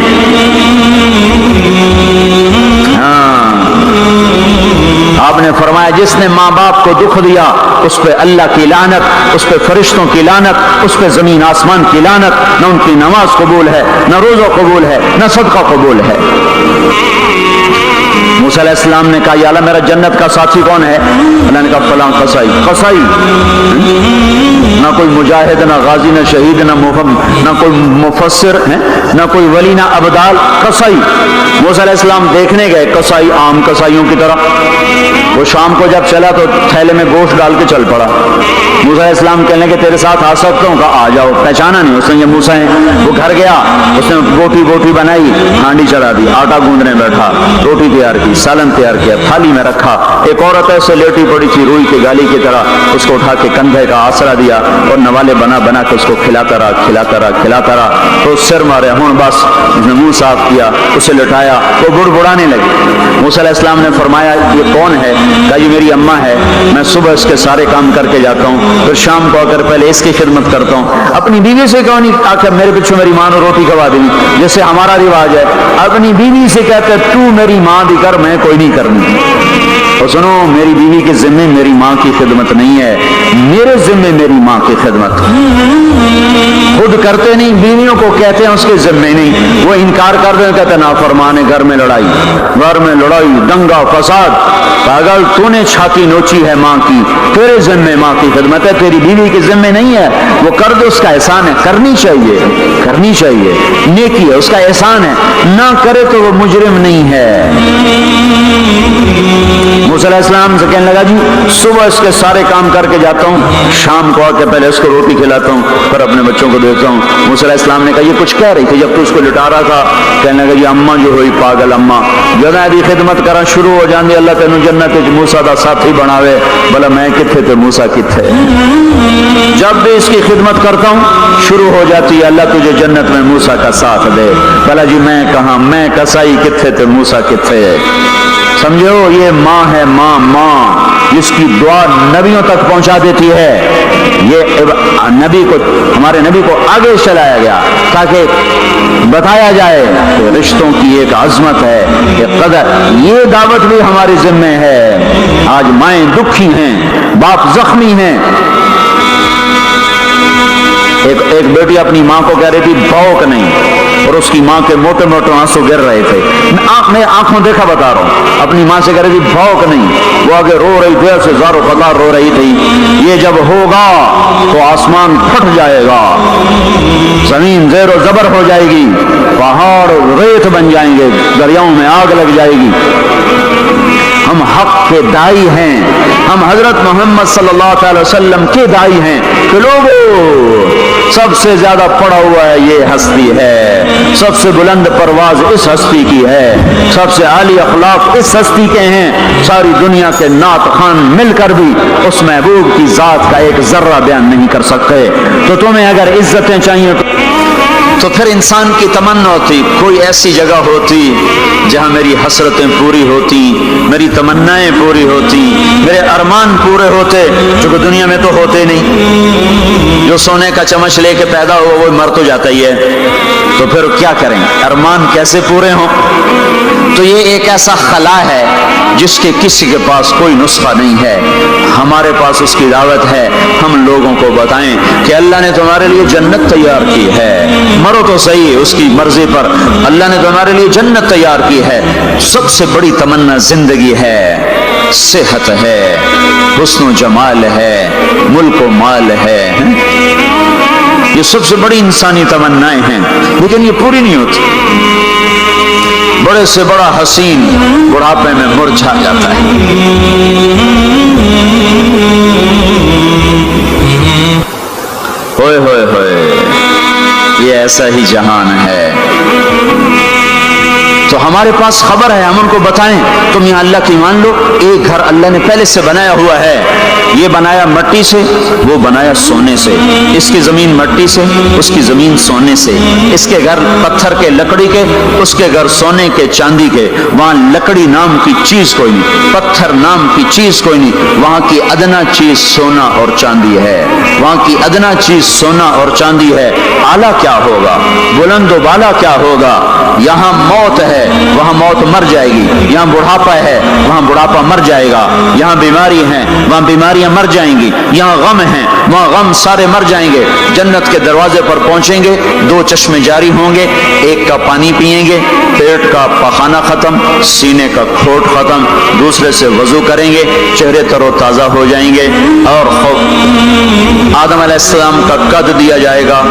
آپ نے فرمایا جس نے ماں باپ کو دکھ دیا اس پہ اللہ کی لعنت, اس پہ فرشتوں کی لعنت, اس پہ زمین آسمان کی لعنت. نہ ان کی نماز قبول ہے, نہ روزہ قبول ہے, نہ صدقہ قبول ہے. موسیٰ علیہ السلام نے کہا یا اللہ میرا جنت کا ساتھی کون ہے؟ اللہ نے کہا فلاں قصائی. قصائی نہ کوئی مجاہد, نہ غازی, نہ شہید, نہ کوئی مفسر ہے, نہ کوئی ولی, نہ ابدال, قصائی. موسیٰ علیہ السلام دیکھنے گئے, قصائی عام قصائیوں کی طرح. وہ شام کو جب چلا تو تھیلے میں گوشت ڈال کے چل پڑا, موسیٰ علیہ السلام کہنے کہ تیرے ساتھ آ سکتا ہوں؟ کہا آ جاؤ۔ پہچانا نہیں اس نے یہ موسیٰ ہیں۔ وہ گھر گیا، اس نے بوٹی بنائی، ہانڈی چڑھا دی، آٹا گوندنے بیٹھا، روٹی تیار کی، سالن تیار کیا، تھالی میں رکھا۔ ایک عورت ایسے لیٹی پڑی تھی روئی کی گالی کی طرح، اس کو اٹھا کے کندھے کا آسرا دیا اور نوالے بنا کے اس کو کھلاتا رہا۔ تو سر مارے، ہوں بس اس نے منہ صاف کیا، اسے لٹایا، وہ بڑبڑانے لگی۔ موسیٰ علیہ السلام نے فرمایا یہ کون ہے؟ کہا یہ میری اماں ہے، میں صبح اس کے سارے کام کر کے جاتا ہوں، پھر شام کو آ کر پہلے اس کی خدمت کرتا ہوں۔ اپنی بیوی سے کہو نہیں آخر میرے پیچھے میری ماں نے روٹی کھوا دی، جیسے ہمارا رواج ہے، اپنی بیوی سے کہتے تو میری ماں دی کر، میں کوئی نہیں کرنی۔ اور سنو، میری بیوی کے ذمے میری ماں کی خدمت نہیں ہے، میرے ذمے میری ماں کی خدمت۔ خود کرتے نہیں، بیویوں کو کہتے ہیں اس کے ذمے نہیں، وہ انکار کر دیں، کہتے نافرمان، گھر میں لڑائی، دنگا فساد۔ پاگل، تو نے چھاتی نوچی ہے ماں کی، تیرے ذمے ماں کی خدمت ہے، تیری بیوی کے ذمے نہیں ہے۔ وہ کر دے، اس کا احسان ہے، کرنی چاہیے، نیکی ہے، اس کا احسان ہے، نہ کرے تو وہ مجرم نہیں ہے۔ موسیٰ علیہ السلام سے کہنے لگا جی صبح اس کے سارے کام کر کے جاتا ہوں، شام کو آ کے پہلے اس کو روٹی کھلاتا ہوں، پھر اپنے بچوں کو دیتا ہوں۔ موسیٰ علیہ السلام نے کہا یہ کچھ کہہ رہی تھی جب تو اس کو لٹا رہا تھا؟ کہنے لگا جی اماں جو ہوئی پاگل اماں، جب دی خدمت کرا شروع ہو جاندی، اللہ تینوں جنت وچ موسیٰ دا ساتھی بناوے، بھلا میں کتھے تے موسیٰ کتھے؟ جب بھی اس کی خدمت کرتا ہوں شروع ہو جاتی ہے اللہ تجھے جنت میں موسیٰ کا ساتھ دے، بھلا جی میں کہاں، میں کسائی کتھے تے موسیٰ کتھے؟ سمجھو، یہ ماں ہے، ماں جس کی دعا نبیوں تک پہنچا دیتی ہے۔ یہ نبی کو، ہمارے نبی کو آگے چلایا گیا تاکہ بتایا جائے کہ رشتوں کی ایک عظمت ہے، ایک قدر، یہ دعوت بھی ہمارے ذمہ ہے۔ آج مائیں دکھی ہیں، باپ زخمی ہیں۔ ایک بیٹی اپنی ماں کو کہہ رہی تھی بھوک نہیں، اور اس کی ماں کے موٹے موٹے آنسو گر رہے تھے۔ میں آنکھوں دیکھا بتا رہا ہوں، اپنی ماں سے کہہ رہی تھی بھوک نہیں، وہ آگے رو رہی تھی، ایسے زار و قطار رو رہی تھی۔ یہ جب ہوگا تو آسمان پھٹ جائے گا، زمین زیر و زبر ہو جائے گی، پہاڑ ریت بن جائیں گے، دریاؤں میں آگ لگ جائے گی۔ ہم حق کے دائی ہیں، ہم حضرت محمد صلی اللہ علیہ وسلم کے دائی ہیں کہ لوگوں، سب سے زیادہ پڑا ہوا ہے یہ ہستی ہے، سب سے بلند پرواز اس ہستی کی ہے، سب سے عالی اخلاق اس ہستی کے ہیں۔ ساری دنیا کے نعت خوان مل کر بھی اس محبوب کی ذات کا ایک ذرہ بیان نہیں کر سکتے۔ تو تمہیں اگر عزتیں چاہیے تو پھر انسان کی تمنا ہوتی کوئی ایسی جگہ ہوتی جہاں میری حسرتیں پوری ہوتی، میری تمنائیں پوری ہوتی، میرے ارمان پورے ہوتے، جو کہ دنیا میں تو ہوتے نہیں۔ جو سونے کا چمچ لے کے پیدا ہو وہ مر تو جاتا ہی ہے، تو پھر کیا کریں؟ ارمان کیسے پورے ہوں؟ تو یہ ایک ایسا خلا ہے جس کے کسی کے پاس کوئی نسخہ نہیں ہے، ہمارے پاس اس کی دعوت ہے۔ ہم لوگوں کو بتائیں کہ اللہ نے تمہارے لیے جنت تیار کی ہے، مرو تو صحیح اس کی مرضی پر، اللہ نے تمہارے لیے جنت تیار کی ہے۔ سب سے بڑی تمنا زندگی ہے، صحت ہے، حسن و جمال ہے، ملک و مال ہے، یہ سب سے بڑی انسانی تمنائیں ہیں، لیکن یہ پوری نہیں ہوتی۔ بڑے سے بڑا حسین بڑھاپے میں مرجھا جاتا ہے۔ ہوئے ہوئے ہوئے، یہ ایسا ہی جہان ہے۔ تو ہمارے پاس خبر ہے، ہم ان کو بتائیں تم یہاں اللہ کی مان لو، ایک گھر اللہ نے پہلے سے بنایا ہوا ہے، یہ بنایا مٹی سے، وہ بنایا سونے سے، اس کی زمین مٹی سے، اس کی زمین سونے سے، اس کے گھر پتھر کے لکڑی کے، اس کے گھر سونے کے چاندی کے، وہاں لکڑی نام کی چیز کوئی نہیں، پتھر نام کی چیز کوئی نہیں، وہاں کی ادنا چیز سونا اور چاندی ہے، وہاں کی ادنا چیز سونا اور چاندی ہے۔ اعلیٰ کیا ہوگا، بلند و بالا کیا ہوگا؟ یہاں موت ہے، وہاں موت مر جائے گی، یہاں بڑھاپا ہے، وہاں بڑھاپا مر جائے گا، یہاں بیماری ہے، وہاں بیماریاں مر جائیں گی، یہاں غم ہیں، وہاں غم سارے مر جائیں گے۔ جنت کے دروازے پر پہنچیں گے، دو چشمے جاری ہوں گے، ایک کا پانی پیئیں گے، پیٹ کا پخانہ ختم، سینے کا کھوٹ ختم، دوسرے سے وضو کریں گے، چہرے تر و تازہ ہو جائیں گے، اور آدم علیہ السلام کا قد دیا جائے گا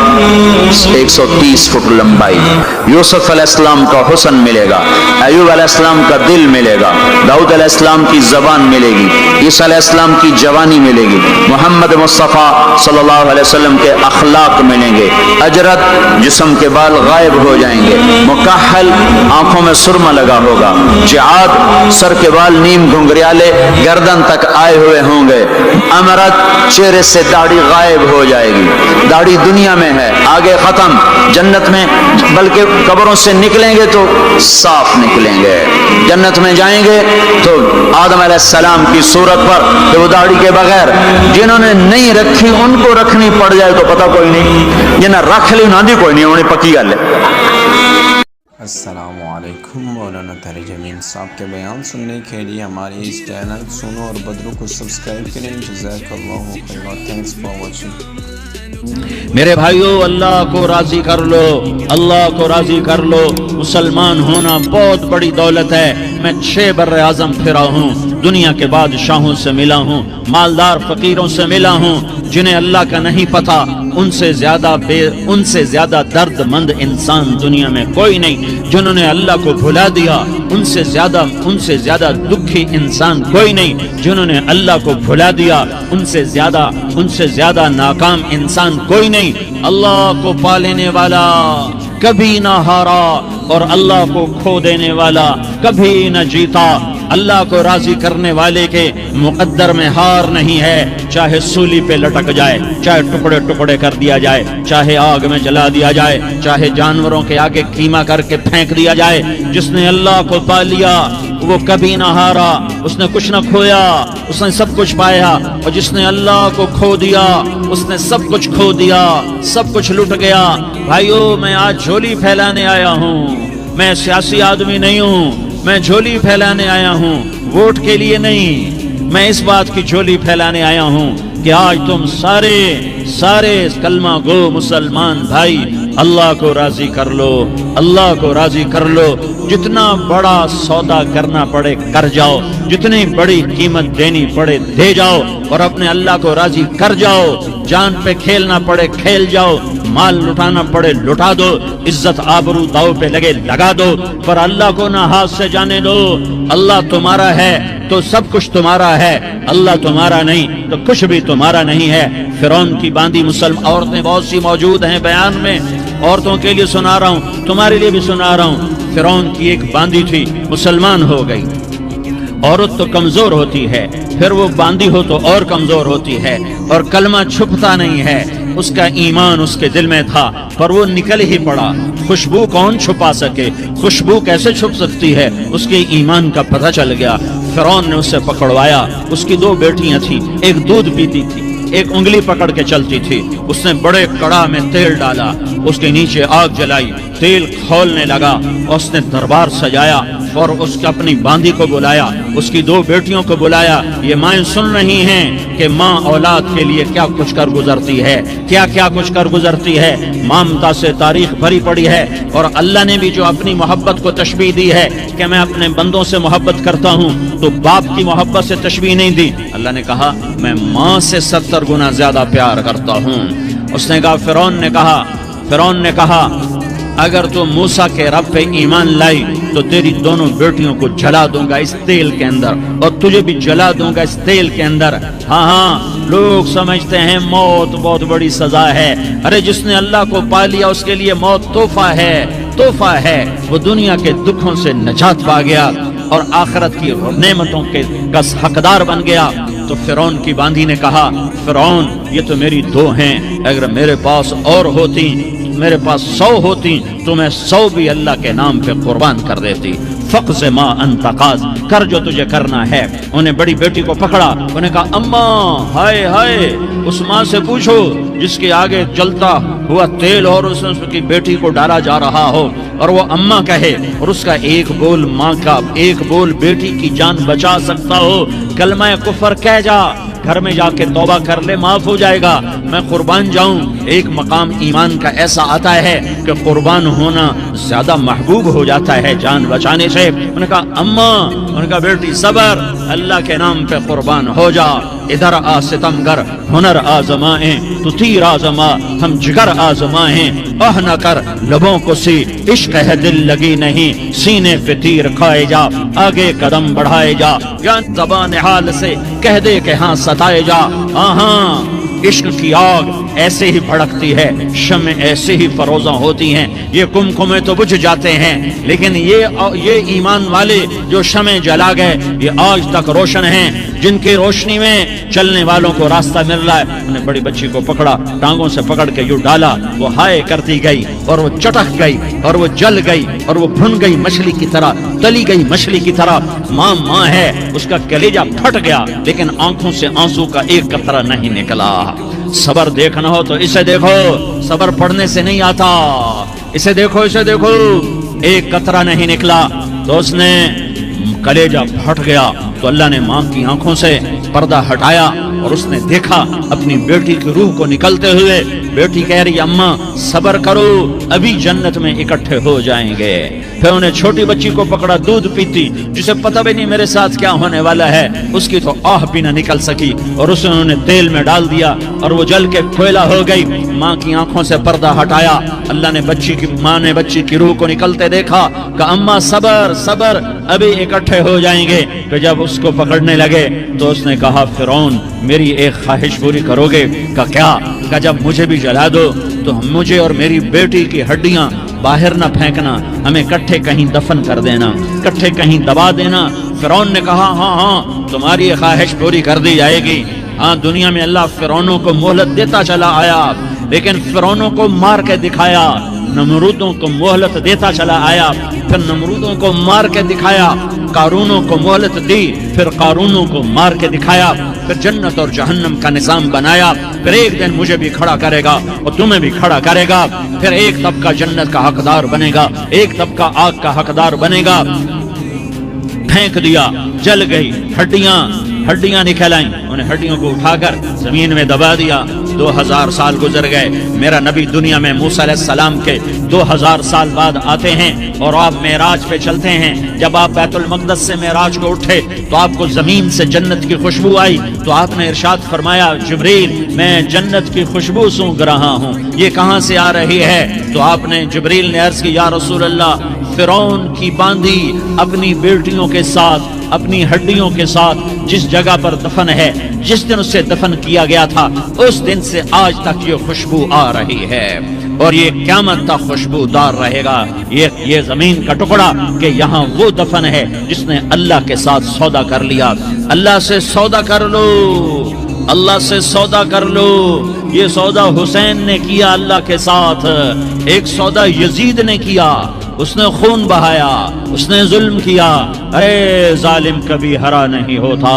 130 فٹ لمبائی، یوسف علیہ السلام کا حسن ملے گا، ایوب علیہ السلام کا دل ملے گا، داؤد علیہ السلام کی زبان ملے گی، عیسیٰ علیہ السلام کی جوانی ملے گی، محمد مصطفیٰ صلی اللہ علیہ وسلم کے اخلاق ملیں گے، اجرت جسم کے بال غائب ہو جائیں گے، مکحل آنکھوں میں سرما لگا ہوگا، جعاد سر کے بال نیم گھنگریالے گردن تک آئے ہوئے ہوں گے، امرت چہرے سے داڑھی غائب ہو جائے گی، داڑھی دنیا میں ہے آگے ختم، جنت میں بلکہ قبروں سے نکلیں گے تو صاف نکلیں گے، جنت میں جائیں گے تو آدم علیہ السلام کی صورت پر کہ وہ داڑھی کے بغیر، جنہوں نے نہیں رکھی ان کو رکھنی پڑ جائے تو پتہ کوئی نہیں، جنہیں رکھ لی انہوں دی کوئی نہیں، انہیں پکی گل ہے۔ السلام علیکم، مولانا طاہر جمیل صاحب کے بیان سننے کے لیے ہمارے اس چینل سنو اور بدرو کو سبسکرائب کریں۔ جزاک اللہ خیر، تھینکس فار واچنگ۔ میرے بھائیو، اللہ کو راضی کر لو، اللہ کو راضی کر لو۔ مسلمان ہونا بہت بڑی دولت ہے۔ میں 6 بر اعظم پھرا ہوں، دنیا کے بادشاہوں سے ملا ہوں، مالدار فقیروں سے ملا ہوں، جنہیں اللہ کا نہیں پتہ، ان سے زیادہ درد مند انسان دنیا میں کوئی نہیں۔ جنہوں نے اللہ کو بھلا دیا، ان سے زیادہ دکھی انسان کوئی نہیں۔ جنہوں نے اللہ کو بھلا دیا، ان سے زیادہ ناکام انسان کوئی نہیں۔ اللہ کو پا لینے والا کبھی نہ ہارا، اور اللہ کو کھو دینے والا کبھی نہ جیتا۔ اللہ کو راضی کرنے والے کے مقدر میں ہار نہیں ہے، چاہے سولی پہ لٹک جائے، چاہے ٹکڑے ٹکڑے کر دیا جائے، چاہے آگ میں جلا دیا جائے، چاہے جانوروں کے آگے قیمہ کر کے پھینک دیا جائے۔ جس نے اللہ کو پا لیا وہ کبھی نہ ہارا، اس نے کچھ نہ کھویا، اس نے سب کچھ پایا۔ اور جس نے اللہ کو کھو دیا اس نے سب کچھ کھو دیا، سب کچھ لٹ گیا۔ بھائیو، میں آج جھولی پھیلانے آیا ہوں، میں سیاسی آدمی نہیں ہوں، میں جھولی پھیلانے آیا ہوں، ووٹ کے لیے نہیں۔ میں اس بات کی جھولی پھیلانے آیا ہوں کہ آج تم سارے کلمہ گو مسلمان بھائی اللہ کو راضی کر لو، اللہ کو راضی کر لو۔ جتنا بڑا سودا کرنا پڑے کر جاؤ، جتنی بڑی قیمت دینی پڑے دے جاؤ، اور اپنے اللہ کو راضی کر جاؤ۔ جان پہ کھیلنا پڑے کھیل جاؤ، مال لٹانا پڑے لٹا دو، عزت آبرو داؤ پہ لگے لگا دو، پر اللہ کو نہ ہاتھ سے جانے دو۔ اللہ تمہارا ہے تو سب کچھ تمہارا ہے، اللہ تمہارا نہیں تو کچھ بھی تمہارا نہیں ہے۔ فرعون کی باندھی مسلم عورتیں بہت سی موجود ہیں بیان میں، عورتوں کے لیے سنا رہا ہوں، تمہارے لیے بھی سنا رہا ہوں۔ فرعون کی ایک باندھی تھی، مسلمان ہو گئی۔ عورت تو کمزور ہوتی ہے، پھر وہ باندھی ہو تو اور کمزور ہوتی ہے، اور کلمہ چھپتا نہیں ہے۔ اس کا ایمان اس کے دل میں تھا، پر وہ نکل ہی پڑا۔ خوشبو کون چھپا سکے؟ خوشبو کیسے چھپ سکتی ہے؟ اس کے ایمان کا پتہ چل گیا۔ فرعون نے اسے پکڑوایا۔ اس کی 2 بیٹیاں تھیں، ایک دودھ پیتی تھی، ایک انگلی پکڑ کے چلتی تھی۔ اس نے بڑے کڑا میں تیل ڈالا، اس کے نیچے آگ جلائی، تیل کھولنے لگا، اس نے دربار سجایا اور اس کی اپنی باندھی کو بلایا، اس کی 2 بیٹیوں کو بلایا۔ یہ مائیں سن رہی ہیں کہ ماں اولاد کے لیے کیا کچھ کر گزرتی ہے، کیا کچھ کر گزرتی ہے۔ مامتا سے تاریخ بھری پڑی ہے، اور اللہ نے بھی جو اپنی محبت کو تشبیہ دی ہے کہ میں اپنے بندوں سے محبت کرتا ہوں، تو باپ کی محبت سے تشبیہ نہیں دی۔ اللہ نے کہا میں ماں سے 70 گنا زیادہ پیار کرتا ہوں۔ اس نے کہا، فرعون نے کہا اگر تو موسیٰ کے رب پہ ایمان لائی تو تیری دونوں بیٹیوں کو جلا دوں گا اس تیل کے اندر، اور تجھے بھی جلا دوں گا اس تیل کے اندر۔ ہاں، لوگ سمجھتے ہیں موت بہت بڑی سزا ہے۔ ارے جس نے اللہ کو پا لیا اس کے لیے موت تحفہ ہے۔ وہ دنیا کے دکھوں سے نجات پا گیا اور آخرت کی نعمتوں کے حقدار بن گیا۔ تو فرعون کی باندھی نے کہا، فرعون یہ تو میری 2 ہیں، اگر میرے پاس اور ہوتی، میرے پاس 100 ہوتی تو میں 100 بھی اللہ کے نام پہ قربان کر دیتی۔ فقض ما انت قاض، کر جو تجھے کرنا ہے۔ انہیں بڑی بیٹی کو پکڑا، انہیں کہا اماں، ہائے اس ماں سے پوچھو جس کے آگے جلتا ہوا تیل اور اس کی بیٹی کو ڈالا جا رہا ہو، اور وہ اماں کہے، اور اس کا ایک بول ماں کا، ایک بول بیٹی کی جان بچا سکتا ہو، کلمہ کفر کہہ جا، گھر میں جا کے توبہ کر لے، معاف ہو جائے گا، میں قربان جاؤں۔ ایک مقام ایمان کا ایسا آتا ہے کہ قربان ہونا زیادہ محبوب ہو جاتا ہے جان بچانے سے۔ گئے. انہوں نے کہا اما، انہوں نے کہا بیٹی صبر، اللہ کے نام پہ قربان ہو جا. ادھر آ ستمگر، ہنر آزمائیں تو تیر آزما، ہم جگر آزمائیں. آہ نہ کر لبوں کو سی، عشق ہے دل لگی نہیں، سینے پہ تیر کھائے جا، آگے قدم بڑھائے جا. یا زبان حال سے کہہ دے کہ ہاں ستائے جا. ہاں عشق کی آگ ایسے ہی بھڑکتی ہے، شمع ایسے ہی فروزاں ہوتی ہیں. یہ کمکمے تو بجھ جاتے ہیں، لیکن یہ ایمان والے جو شمع جلا گئے یہ آج تک روشن ہیں، جن کی روشنی میں چلنے والوں کو راستہ مل رہا ہے. انہوں نے بڑی بچی کو پکڑا، ٹانگوں سے پکڑ کے یوں ڈالا، وہ ہائے کرتی گئی اور وہ چٹک گئی اور وہ جل گئی اور وہ بھن گئی مچھلی کی طرح، تلی گئی مچھلی کی طرح. ماں ماں ہے، اس کا کلیجہ پھٹ گیا، لیکن آنکھوں سے آنسو کا ایک قطرہ نہیں نکلا. صبر دیکھنا ہو تو اسے دیکھو، صبر پڑھنے سے نہیں آتا. اسے دیکھو، اسے دیکھو، ایک قطرہ نہیں نکلا تو اس نے کلیجہ پھٹ گیا. تو اللہ نے ماں کی آنکھوں سے پردہ ہٹایا اور اس نے دیکھا اپنی بیٹی کی روح کو نکلتے ہوئے. بیٹی کہہ رہی اماں صبر کرو، ابھی جنت میں اکٹھے ہو جائیں گے. پھر انہیں چھوٹی بچی کو پکڑا، دودھ پیتی، جسے پتہ بھی نہیں میرے ساتھ کیا ہونے والا ہے. اس کی تو آہ بھی نہ نکل سکی اور اسے انہوں نے تیل میں ڈال دیا اور وہ جل کے کوئلہ ہو گئی. ماں کی آنکھوں سے پردہ ہٹایا. اللہ نے ماں نے بچی کی روح کو نکلتے دیکھا کہ اماں صبر صبر، ابھی اکٹھے ہو جائیں گے. تو جب اس کو پکڑنے لگے تو اس نے کہا فرعون میری ایک خواہش پوری کرو گے؟ کہ کیا؟ کہ جب مجھے بھی جلا دو تو مجھے اور میری بیٹی کی ہڈیاں باہر نہ پھینکنا، ہمیں کٹھے کہیں دفن کر دینا، کٹھے کہیں دبا دینا. فرعون نے کہا ہاں تمہاری یہ خواہش پوری کر دی جائے گی. ہاں دنیا میں اللہ فرعونوں کو مہلت دیتا چلا آیا، لیکن فرعونوں کو مار کے دکھایا. نمرودوں کو مہلت دیتا چلا آیا، پھر نمرودوں کو مار کے دکھایا. قارونوں کو مہلت دی، پھر قارونوں کو مار کے دکھایا. پھر جنت اور جہنم کا نظام بنایا. پھر ایک دن مجھے بھی کھڑا کرے گا اور تمہیں بھی کھڑا کرے گا. پھر ایک طبقہ جنت کا حقدار بنے گا، ایک طبقہ آگ کا حقدار بنے گا. پھینک دیا، جل گئی، ہڈیاں نکل آئیں. انہیں ہڈیوں کو اٹھا کر زمین میں دبا دیا. 2000 سال گزر گئے. میرا نبی دنیا میں موسیٰ علیہ السلام کے 2000 سال بعد آتے ہیں اور آپ معراج پہ چلتے ہیں. جب آپ بیت المقدس سے معراج کو اٹھے تو آپ کو زمین سے جنت کی خوشبو آئی. تو آپ نے ارشاد فرمایا جبریل میں جنت کی خوشبو سونگ رہا ہوں، یہ کہاں سے آ رہی ہے؟ تو آپ نے جبریل نے عرض کی یا رسول اللہ فرعون کی باندھی اپنی بیٹیوں کے ساتھ، اپنی ہڈیوں کے ساتھ جس جگہ پر دفن ہے، جس دن اسے دفن کیا گیا تھا، اس دن سے آج تک یہ خوشبو آ رہی ہے اور یہ قیامت تک خوشبو دار رہے گا. یہ زمین کا ٹکڑا کہ یہاں وہ دفن ہے جس نے اللہ کے ساتھ سودا کر لیا. اللہ سے سودا کر لو، اللہ سے سودا کر لو. یہ سودا حسین نے کیا اللہ کے ساتھ، ایک سودا یزید نے کیا. اس نے خون بہایا، اس نے ظلم کیا. اے ظالم کبھی ہرا نہیں ہوتا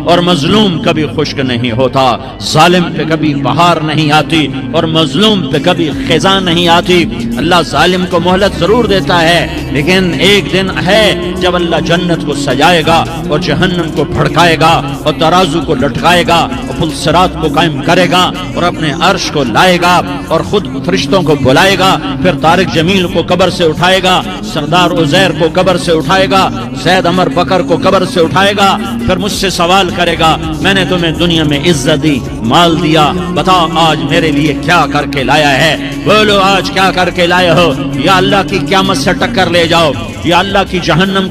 اور مظلوم کبھی خشک نہیں ہوتا. ظالم پہ کبھی بہار نہیں آتی اور مظلوم پہ کبھی خزاں نہیں آتی. اللہ ظالم کو مہلت ضرور دیتا ہے، لیکن ایک دن ہے جب اللہ جنت کو سجائے گا اور جہنم کو بھڑکائے گا اور ترازو کو لٹکائے گا اور پل صراط کو قائم کرے گا اور اپنے عرش کو لائے گا اور خود فرشتوں کو بلائے گا. پھر طارق جمیل کو قبر سے اٹھائے گا، سردار عزیر کو قبر سے اٹھائے گا، زید عمر بکر کو قبر سے اٹھائے گا. پھر مجھ سے سوال کرے گا میں نے تمہیں دنیا میں عزت دی، مال دیا، بتاؤ آج میرے لیے کیا کر کے لایا ہے؟ بولو آج کیا کر کے لائے ہو؟ یا اللہ کی قیامت سے ٹکر لے جاؤ، یا اللہ کی جہنم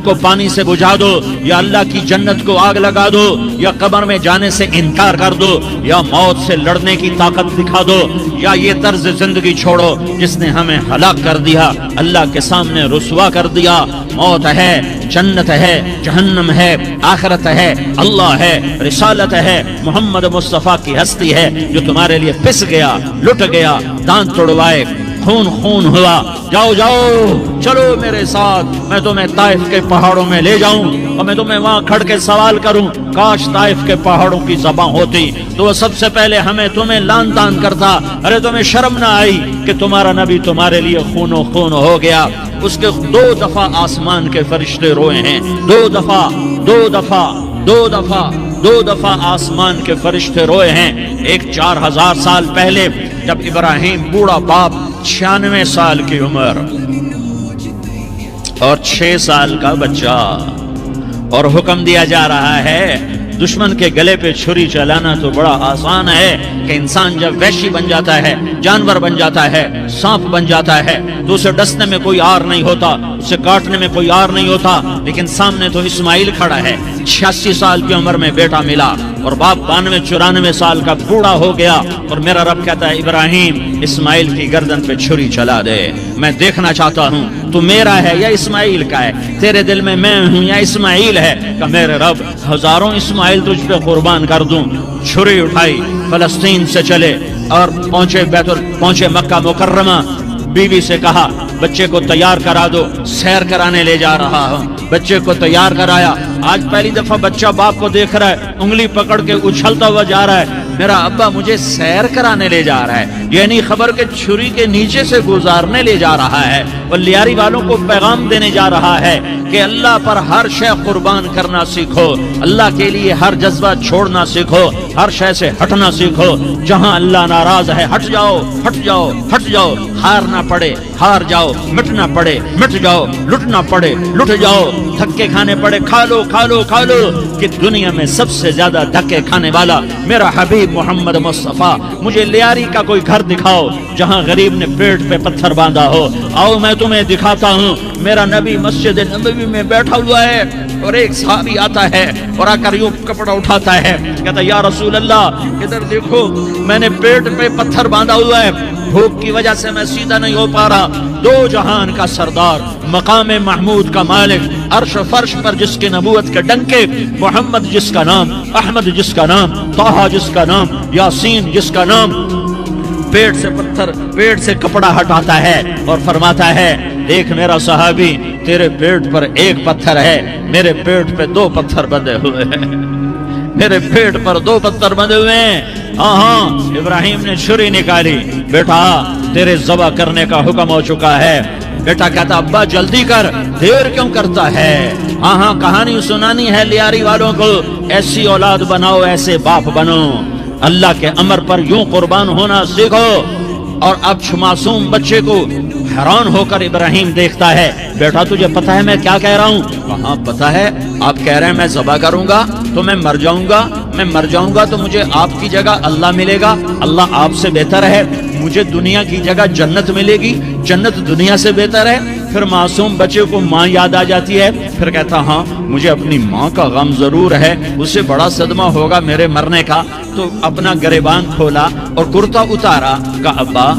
کو پانی سے بجھا دو، یا اللہ کی جنت کو آگ لگا دو، یا قبر میں جانے سے انکار کر دو، یا موت سے لڑنے کی طاقت دکھا دو، یا یہ طرز زندگی چھوڑو جس نے ہمیں ہلاک کر دیا، اللہ کے سامنے رسوا کر دیا. موت ہے، جنت ہے، جہنم ہے، آخرت ہے، اللہ ہے، رسالت ہے، محمد مصطفیٰ کی ہستی ہے جو تمہارے لیے پس گیا، لٹ گیا، دانت توڑوائے، خون ہوا. جاؤ چلو میرے ساتھ، میں تمہیں طائف کے پہاڑوں میں لے جاؤں اور میں تمہیں وہاں کھڑ کے سوال کروں. کاش طائف کے پہاڑوں کی زبان ہوتی تو وہ سب سے پہلے تمہیں لان تان کرتا. ارے تمہیں شرم نہ آئی کہ تمہارا نبی تمہارے لیے خون ہو گیا؟ اس کے 2 دفعہ آسمان کے فرشتے روئے ہیں، 2 دفعہ آسمان کے فرشتے روئے ہیں. ایک 4000 سال پہلے جب ابراہیم بوڑھا باپ 96 سال کی عمر اور 6 سال کا بچہ، اور حکم دیا جا رہا ہے دشمن کے گلے پہ چھری چلانا تو بڑا آسان ہے کہ انسان جب وحشی بن جاتا ہے، جانور بن جاتا ہے، سانپ بن جاتا ہے تو اسے ڈسنے میں کوئی آر نہیں ہوتا، اسے کاٹنے میں کوئی آر نہیں ہوتا، لیکن سامنے تو اسماعیل کھڑا ہے، 86 سال کی عمر میں بیٹا ملا اور باپ 92-94 سال کا بوڑھا ہو گیا، اور میرا رب کہتا ہے ابراہیم اسماعیل کی گردن پہ چھری چلا دے، میں دیکھنا چاہتا ہوں تو میرا ہے یا اسماعیل کا ہے، تیرے دل میں میں ہوں یا اسماعیل ہے، کہ میرے رب ہزاروں اسماعیل تجھ پہ قربان کر دوں۔ چھری اٹھائی، فلسطین سے چلے اور پہنچے مکہ مکرمہ، بیوی سے کہا بچے کو تیار کرا دو، سیر کرانے لے جا رہا ہوں، بچے کو تیار کرایا۔ آج پہلی دفعہ بچہ باپ کو دیکھ رہا ہے، انگلی پکڑ کے اچھلتا ہوا جا رہا ہے، میرا ابا مجھے سیر کرانے لے جا رہا ہے، یعنی خبر کہ چھری کے نیچے سے گزارنے لے جا رہا ہے، اور لیاری والوں کو پیغام دینے جا رہا ہے کہ اللہ پر ہر شے قربان کرنا سیکھو، اللہ کے لیے ہر جذبہ چھوڑنا سیکھو، ہر شے سے ہٹنا سیکھو، جہاں اللہ ناراض ہے ہٹ جاؤ، ہٹ جاؤ، ہٹ جاؤ، ہارنا پڑے ہار جاؤ، مٹنا پڑے مٹ جاؤ، لٹنا پڑے لٹ جاؤ، دھکے کھانے پڑے کھا لو کھا لو کھا لو، کہ دنیا میں سب سے زیادہ دھکے کھانے والا میرا حبیب محمد مصطفیٰ، مجھے لیاری کا کوئی گھر دکھاؤ جہاں غریب نے پیٹ پہ پتھر باندھا ہو، آؤ میں تمہیں دکھاتا ہوں، میرا نبی مسجد نبوی میں بیٹھا ہوا ہے، اور ایک صحابی آتا ہے اور آ کر یوں کپڑا اٹھاتا ہے، کہتا ہے یا رسول اللہ ادھر دیکھو، میں نے پیٹ پہ پتھر باندھا ہوا ہے، بھوک کی وجہ سے میں سیدھا نہیں ہو پا رہا، دو جہان کا سردار، مقام محمود کا مالک، عرش و فرش پر جس کے نبوت کے ڈنکے، محمد جس کا نام، احمد جس کا نام، طہ جس کا نام، یاسین جس کا نام، پیٹ سے پتھر، پیٹ سے کپڑا ہٹاتا ہے اور فرماتا ہے دیکھ میرا صحابی، تیرے پیٹ پر ایک پتھر ہے، میرے پیٹ پہ 2 پتھر بندھے ہوئے ہیں، میرے پیٹ پر 2 پتھر بندھے ہوئے ہیں۔ ہاں ابراہیم نے چھری نکالی، بیٹا تیرے ذبح کرنے کا حکم ہو چکا ہے۔ بیٹا کہتا ابا جلدی کر، دیر کیوں کرتا ہے؟ ہاں کہانی سنانی ہے لیاری والوں کو، ایسی اولاد بناؤ، ایسے باپ بنو، اللہ کے امر پر یوں قربان ہونا سیکھو۔ اور اب معصوم بچے کو حیران ہو کر ابراہیم دیکھتا ہے، بیٹا تجھے پتا ہے میں کیا کہہ رہا ہوں؟ کہاں پتا ہے، آپ کہہ رہے ہیں میں ذبح کروں گا تو میں مر جاؤں گا، میں مر جاؤں گا تو مجھے آپ کی جگہ اللہ ملے گا، اللہ آپ سے بہتر ہے، مجھے دنیا کی جگہ جنت ملے گی، جنت دنیا سے بہتر ہے۔ پھر معصوم بچے کو ماں یاد آ جاتی ہے، پھر کہتا ہاں مجھے اپنی ماں کا غم ضرور ہے، اسے بڑا صدمہ ہوگا میرے مرنے کا، تو اپنا گریبان کھولا اور کرتا اتارا، کہا ابا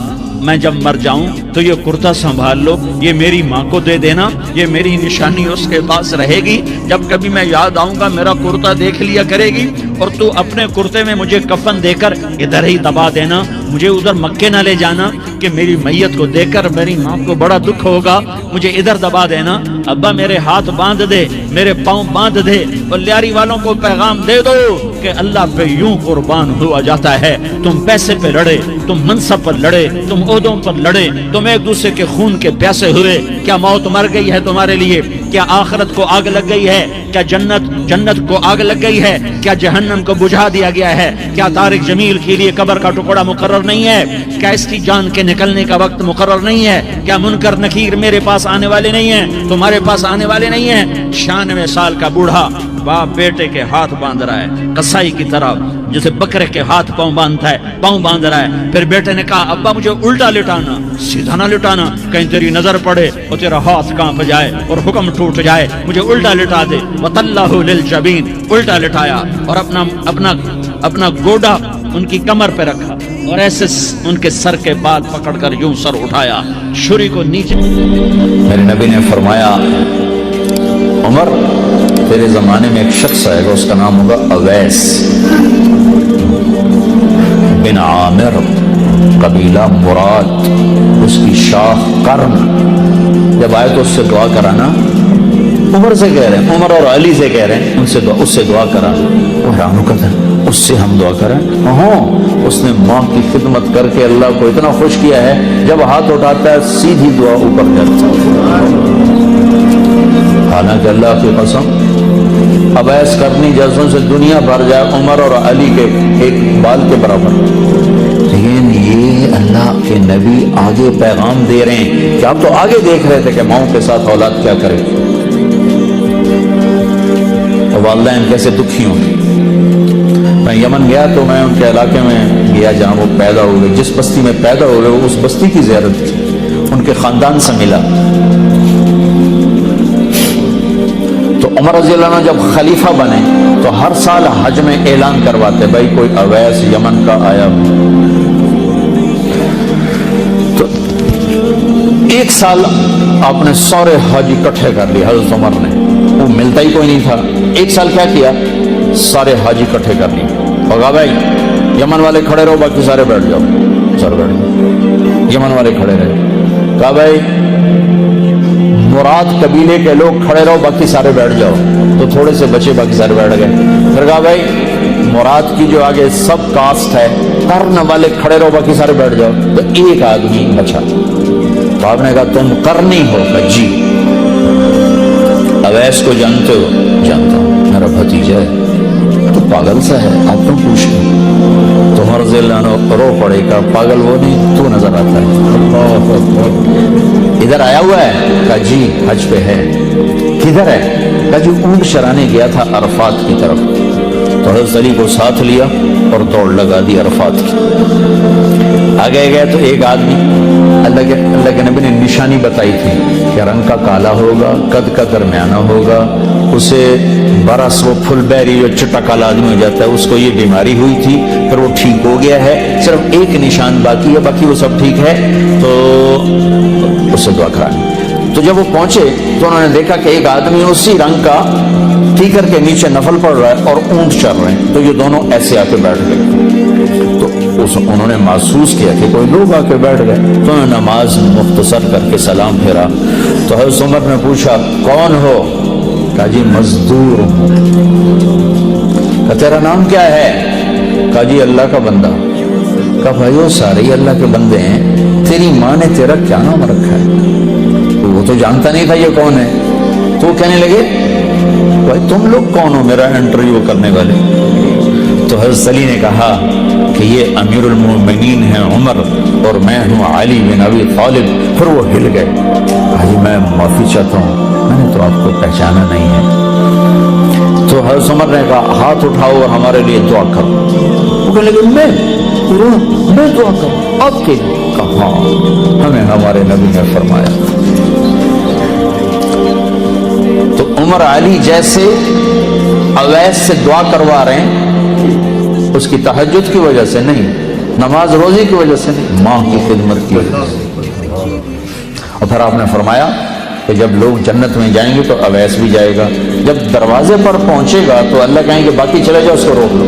میں جب مر جاؤں تو یہ کرتا سنبھال لو، یہ میری ماں کو دے دینا، یہ میری نشانی اس کے پاس رہے گی، جب کبھی میں یاد آؤں گا میرا کرتا دیکھ لیا کرے گی، اور تو اپنے کرتے میں مجھے کفن دے کر ادھر ہی دبا دینا، مجھے ادھر مکے نہ لے جانا کہ میری میت کو دیکھ کر میری ماں کو بڑا دکھ ہوگا، مجھے ادھر دبا دینا، ابا میرے ہاتھ باندھ دے، میرے پاؤں باندھ دے، اور لیاری والوں کو پیغام دے دو کہ اللہ پہ یوں قربان ہوا جاتا ہے، تم پیسے پہ لڑے، تم منصب پر لڑے، تم عہدوں پر لڑے، تم ایک دوسرے کے خون کے پیاسے ہوئے، کیا موت مر گئی ہے تمہارے لیے؟ کیا آخرت کو آگ لگ گئی ہے؟ کیا جنت کو آگ لگ گئی ہے؟ کیا جہنم کو بجھا دیا گیا ہے؟ کیا طارق جمیل کے لیے قبر کا ٹکڑا مقرر نہیں ہے؟ کیا اس کی جان کے نکلنے کا وقت مقرر نہیں ہے؟ کیا منکر نکیر میرے پاس آنے والے نہیں ہیں، تمہارے پاس آنے والے نہیں ہیں؟ 96 سال کا بوڑھا باپ بیٹے کے ہاتھ باندھ رہا ہے قصائی کی طرح، جیسے بکرے کے ہاتھ پاؤں باندھتا ہے، پاؤں باندھ رہا ہے۔ پھر بیٹے نے کہا ابا مجھے الٹا لٹانا، سیدھا نہ لٹانا، کہیں تیری نظر پڑے اور تیرا ہاتھ کانپ جائے اور حکم ٹوٹ جائے، مجھے الٹا لٹا دے۔ وَطَلَّهُ لِلْجَبِينِ، الٹا لٹایا اور اپنا گوڈا ان کی کمر پہ رکھا اور ایسے ان کے سر کے بال پکڑ کر یوں سر اٹھایا، چھری کو نیچے۔ میرے نبی نے فرمایا عمر تیرے زمانے میں ایک شخص آئے گا، اس کا نام ہوگا اویس بن عامر، قبیلہ مراد، اس کی شاخ کرن، جب آئے تو اس سے دعا کرانا، عمر سے کہہ رہے ہیں، عمر اور علی سے کہہ رہے ہیں، اس سے دعا کرانا۔ وہ حیران ہو کر اس سے ہم دعا کریں؟ ہاں، اس نے ماں کی خدمت کر کے اللہ کو اتنا خوش کیا ہے، جب ہاتھ اٹھاتا ہے سیدھی دعا اوپر کرتا ہے۔ حالانکہ اللہ کی قسم اویس کرنی جیسوں سے دنیا بھر جائے عمر اور علی کے ایک بال کے برابر، لیکن یہ اللہ کے نبی آگے پیغام دے رہے ہیں کہ آپ تو آگے دیکھ رہے تھے کہ ماؤں کے ساتھ اولاد کیا کرے، والدین کیسے دکھی ہوں گے۔ میں یمن گیا تو میں ان کے علاقے میں گیا جہاں وہ پیدا ہوئے، جس بستی میں پیدا ہوئے وہ اس بستی کی زیارت کی، ان کے خاندان سے ملا۔ تو عمر رضی اللہ عنہ جب خلیفہ بنے تو ہر سال حج میں اعلان کرواتے بھائی کوئی اویس یمن کا آیا ہو۔ تو ایک سال آپ نے سارے حج اکٹھے کر لیے حضرت عمر نے، وہ ملتا ہی کوئی نہیں تھا۔ ایک سال کیا کیا، سارے حج اکٹھے کر لیے اور کہا بھائی یمن والے کھڑے رہو، باقی سارے بیٹھ جاؤ۔ سارے بیٹھ گئے، یمن والے کھڑے رہے۔ کہا بھائی مراد قبیلے کے لوگ کھڑے رہو، باقی سارے بیٹھ جاؤ۔ تو تھوڑے سے بچے، باقی سارے بیٹھ گئے۔ پھر کہا بھائی مراد کی جو آگے سب کاسٹ ہے، قرن والے کھڑے رہو، باقی سارے بیٹھ جاؤ۔ تو ایک آدمی بچا، تو آپ نے کہا تم قرنی ہو؟ جی۔ اویس کو جانتے ہو؟ جانتا ہوں، میرا بھتیجا ہے۔ تو پاگل سا ہے، آپ تو پوچھ لیں۔ تو عمر رضی اللہ عنہ رو پڑے گا، پاگل وہ نہیں تو نظر آتا ہے، ادھر آیا ہوا ہے؟ کہا جی حج پہ ہے۔ کدھر ہے؟ کہا جی اونٹ چرانے گیا تھا عرفات کی طرف۔ تو حضرت علی کو ساتھ لیا اور دوڑ لگا دی عرفات کی۔ آگے گئے تو ایک آدمی، اللہ کے نبی نے نشانی بتائی تھی کہ رنگ کا کالا ہوگا، قد کا درمیانہ ہوگا، اسے برس وہ پھل بیری جو چٹا کالا آدمی ہو جاتا ہے، اس کو یہ بیماری ہوئی تھی، پھر وہ ٹھیک ہو گیا ہے، صرف ایک نشان باقی ہے، باقی وہ سب ٹھیک ہے، تو اس سے دعا کرائیں۔ تو جب وہ پہنچے تو انہوں نے دیکھا کہ ایک آدمی اسی رنگ کا ٹھیکر کے نیچے نفل پڑ رہا ہے اور اونٹ چر رہے ہیں، تو یہ دونوں ایسے آ کے بیٹھ گئے۔ تو انہوں نے محسوس کیا کہ کوئی لوگ آ کے بیٹھ گئے، تو انہوں نے نماز مختصر کر کے سلام پھیرا۔ تو حضرت عمر نے پوچھا کون ہو؟ کہا جی مزدور ہوں۔ کہا تیرا نام کیا ہے؟ کہا جی اللہ کا بندہ۔ کہا بھائی وہ سارے ہی اللہ کے بندے ہیں، تیری ماں نے تیرا کیا نام رکھا ہے؟ وہ تو جانتا نہیں تھا یہ کون ہے۔ تو وہ کہنے لگے بھائی تم لوگ کون ہو میرا انٹرویو کرنے والے؟ تو حضرت علی نے کہا کہ یہ امیر المومنین ہیں عمر اور میں ہوں علی بن ابی طالب۔ پھر وہ ہل گئے، کہا جی میں معافی چاہتا ہوں، میں نے تو آپ کو پہچانا نہیں ہے۔ تو حضرت عمر نے کہا ہاتھ اٹھاؤ اور ہمارے لیے دعا کرو۔ وہ کہنے لگے میں دعا کروں آپ کے لیے؟ کہا ہاں، ہمیں ہمارے نبی نے فرمایا۔ تو عمر علی جیسے اویس سے دعا کروا رہے ہیں، اس کی تہجد کی وجہ سے نہیں، نماز روزی کی وجہ سے نہیں، ماں کی خدمت کی وجہ سے۔ اور پھر آپ نے فرمایا کہ جب لوگ جنت میں جائیں گے تو اویس بھی جائے گا، جب دروازے پر پہنچے گا تو اللہ کہیں گے باقی چلے جاؤ، اس کو روک لو۔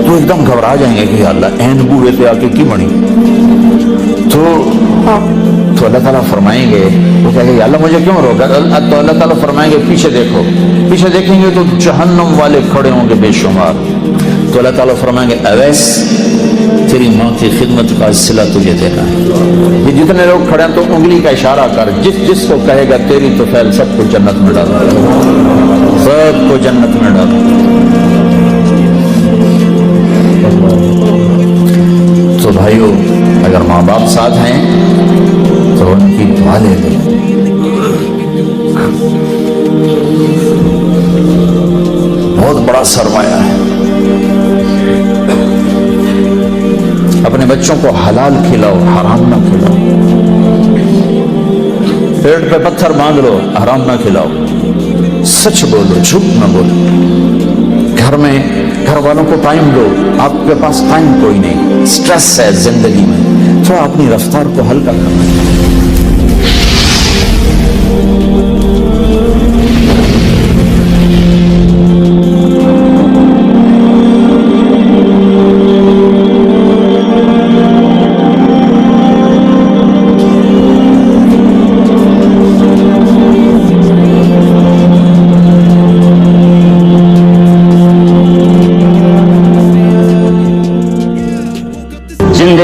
تو ایک دم گھبرا جائیں گے کہ اللہ این بوڑھے پہ آ کے کی بنی۔ تو اللہ تعالیٰ فرمائیں گے، وہ کہیں گے اللہ مجھے کیوں روکا؟ تو اللہ تعالیٰ فرمائیں گے پیچھے دیکھو، پیچھے دیکھیں گے تو جہنم والے کھڑے ہوں گے بے شمار۔ تو اللہ تعالیٰ فرمائیں گے اویس تیری ماں کی خدمت کا صلہ تجھے دینا ہے۔ یہ جتنے لوگ کھڑے ہیں تو انگلی کا اشارہ کر، جس کو کہے گا تیری تو فیل سب کو جنت میں ڈالو، سب کو جنت میں ڈالو۔ تو بھائیو اگر ماں باپ ساتھ ہیں تو ان کی دعا لے لیں۔ بہت بڑا سرمایہ ہے۔ اپنے بچوں کو حلال کھلاؤ، حرام نہ کھلاؤ۔ پیٹ پہ پتھر باندھ لو، حرام نہ کھلاؤ۔ سچ بولو، جھوٹ نہ بولو۔ گھر میں گھر والوں کو ٹائم دو، آپ کے پاس ٹائم کوئی نہیں، سٹریس ہے زندگی میں، تھوڑا اپنی رفتار کو ہلکا کرنا۔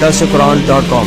.dasquran.com।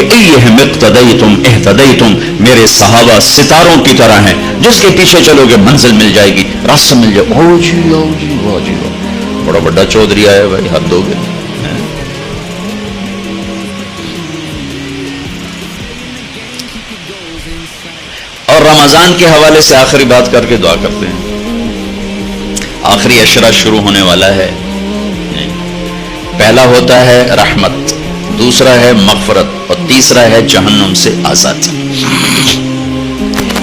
بِأَيِّهِمْ اقْتَدَيْتُمْ اهْتَدَيْتُمْ، میرے صحابہ ستاروں کی طرح ہیں، جس کے پیچھے چلو گے منزل مل جائے گی، راستہ مل جائے گا۔ او جی او جی واہ جی واہ، بڑا بڑا چودھری آیا بھائی، حد ہو گئے۔ اور رمضان کے حوالے سے آخری بات کر کے دعا کرتے ہیں۔ آخری عشرہ شروع ہونے والا ہے۔ پہلا ہوتا ہے رحمت، دوسرا ہے مغفرت، اور تیسرا ہے جہنم سے آزادی۔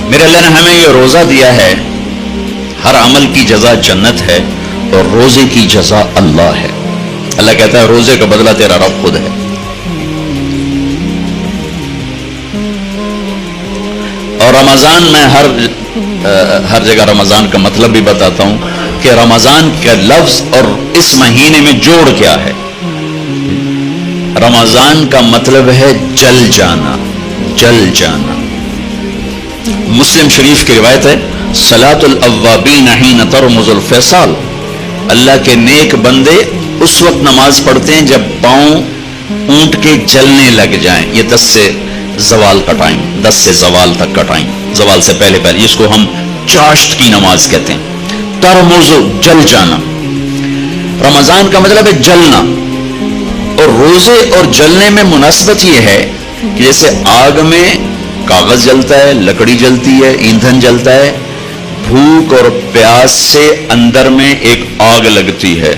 میرے اللہ نے ہمیں یہ روزہ دیا ہے، ہر عمل کی جزا جنت ہے اور روزے کی جزا اللہ ہے۔ اللہ کہتا ہے روزے کا بدلہ تیرا رب خود ہے۔ اور رمضان میں ہر جگہ رمضان کا مطلب بھی بتاتا ہوں کہ رمضان کا لفظ اور اس مہینے میں جوڑ کیا ہے۔ رمضان کا مطلب ہے جل جانا، جل جانا۔ مسلم شریف کی روایت ہے صلاۃ الاوابین حین ترمز الفصال، اللہ کے نیک بندے اس وقت نماز پڑھتے ہیں جب پاؤں اونٹ کے جلنے لگ جائیں۔ یہ 10 سے زوال کا ٹائم، 10 سے زوال تک کا ٹائم، زوال سے پہلے پہلے، اس کو ہم چاشت کی نماز کہتے ہیں۔ ترمز جل جانا، رمضان کا مطلب ہے جلنا۔ اور روزے اور جلنے میں مناسبت یہ ہے کہ جیسے آگ میں کاغذ جلتا ہے، لکڑی جلتی ہے، ایندھن جلتا ہے، بھوک اور پیاس سے اندر میں ایک آگ لگتی ہے،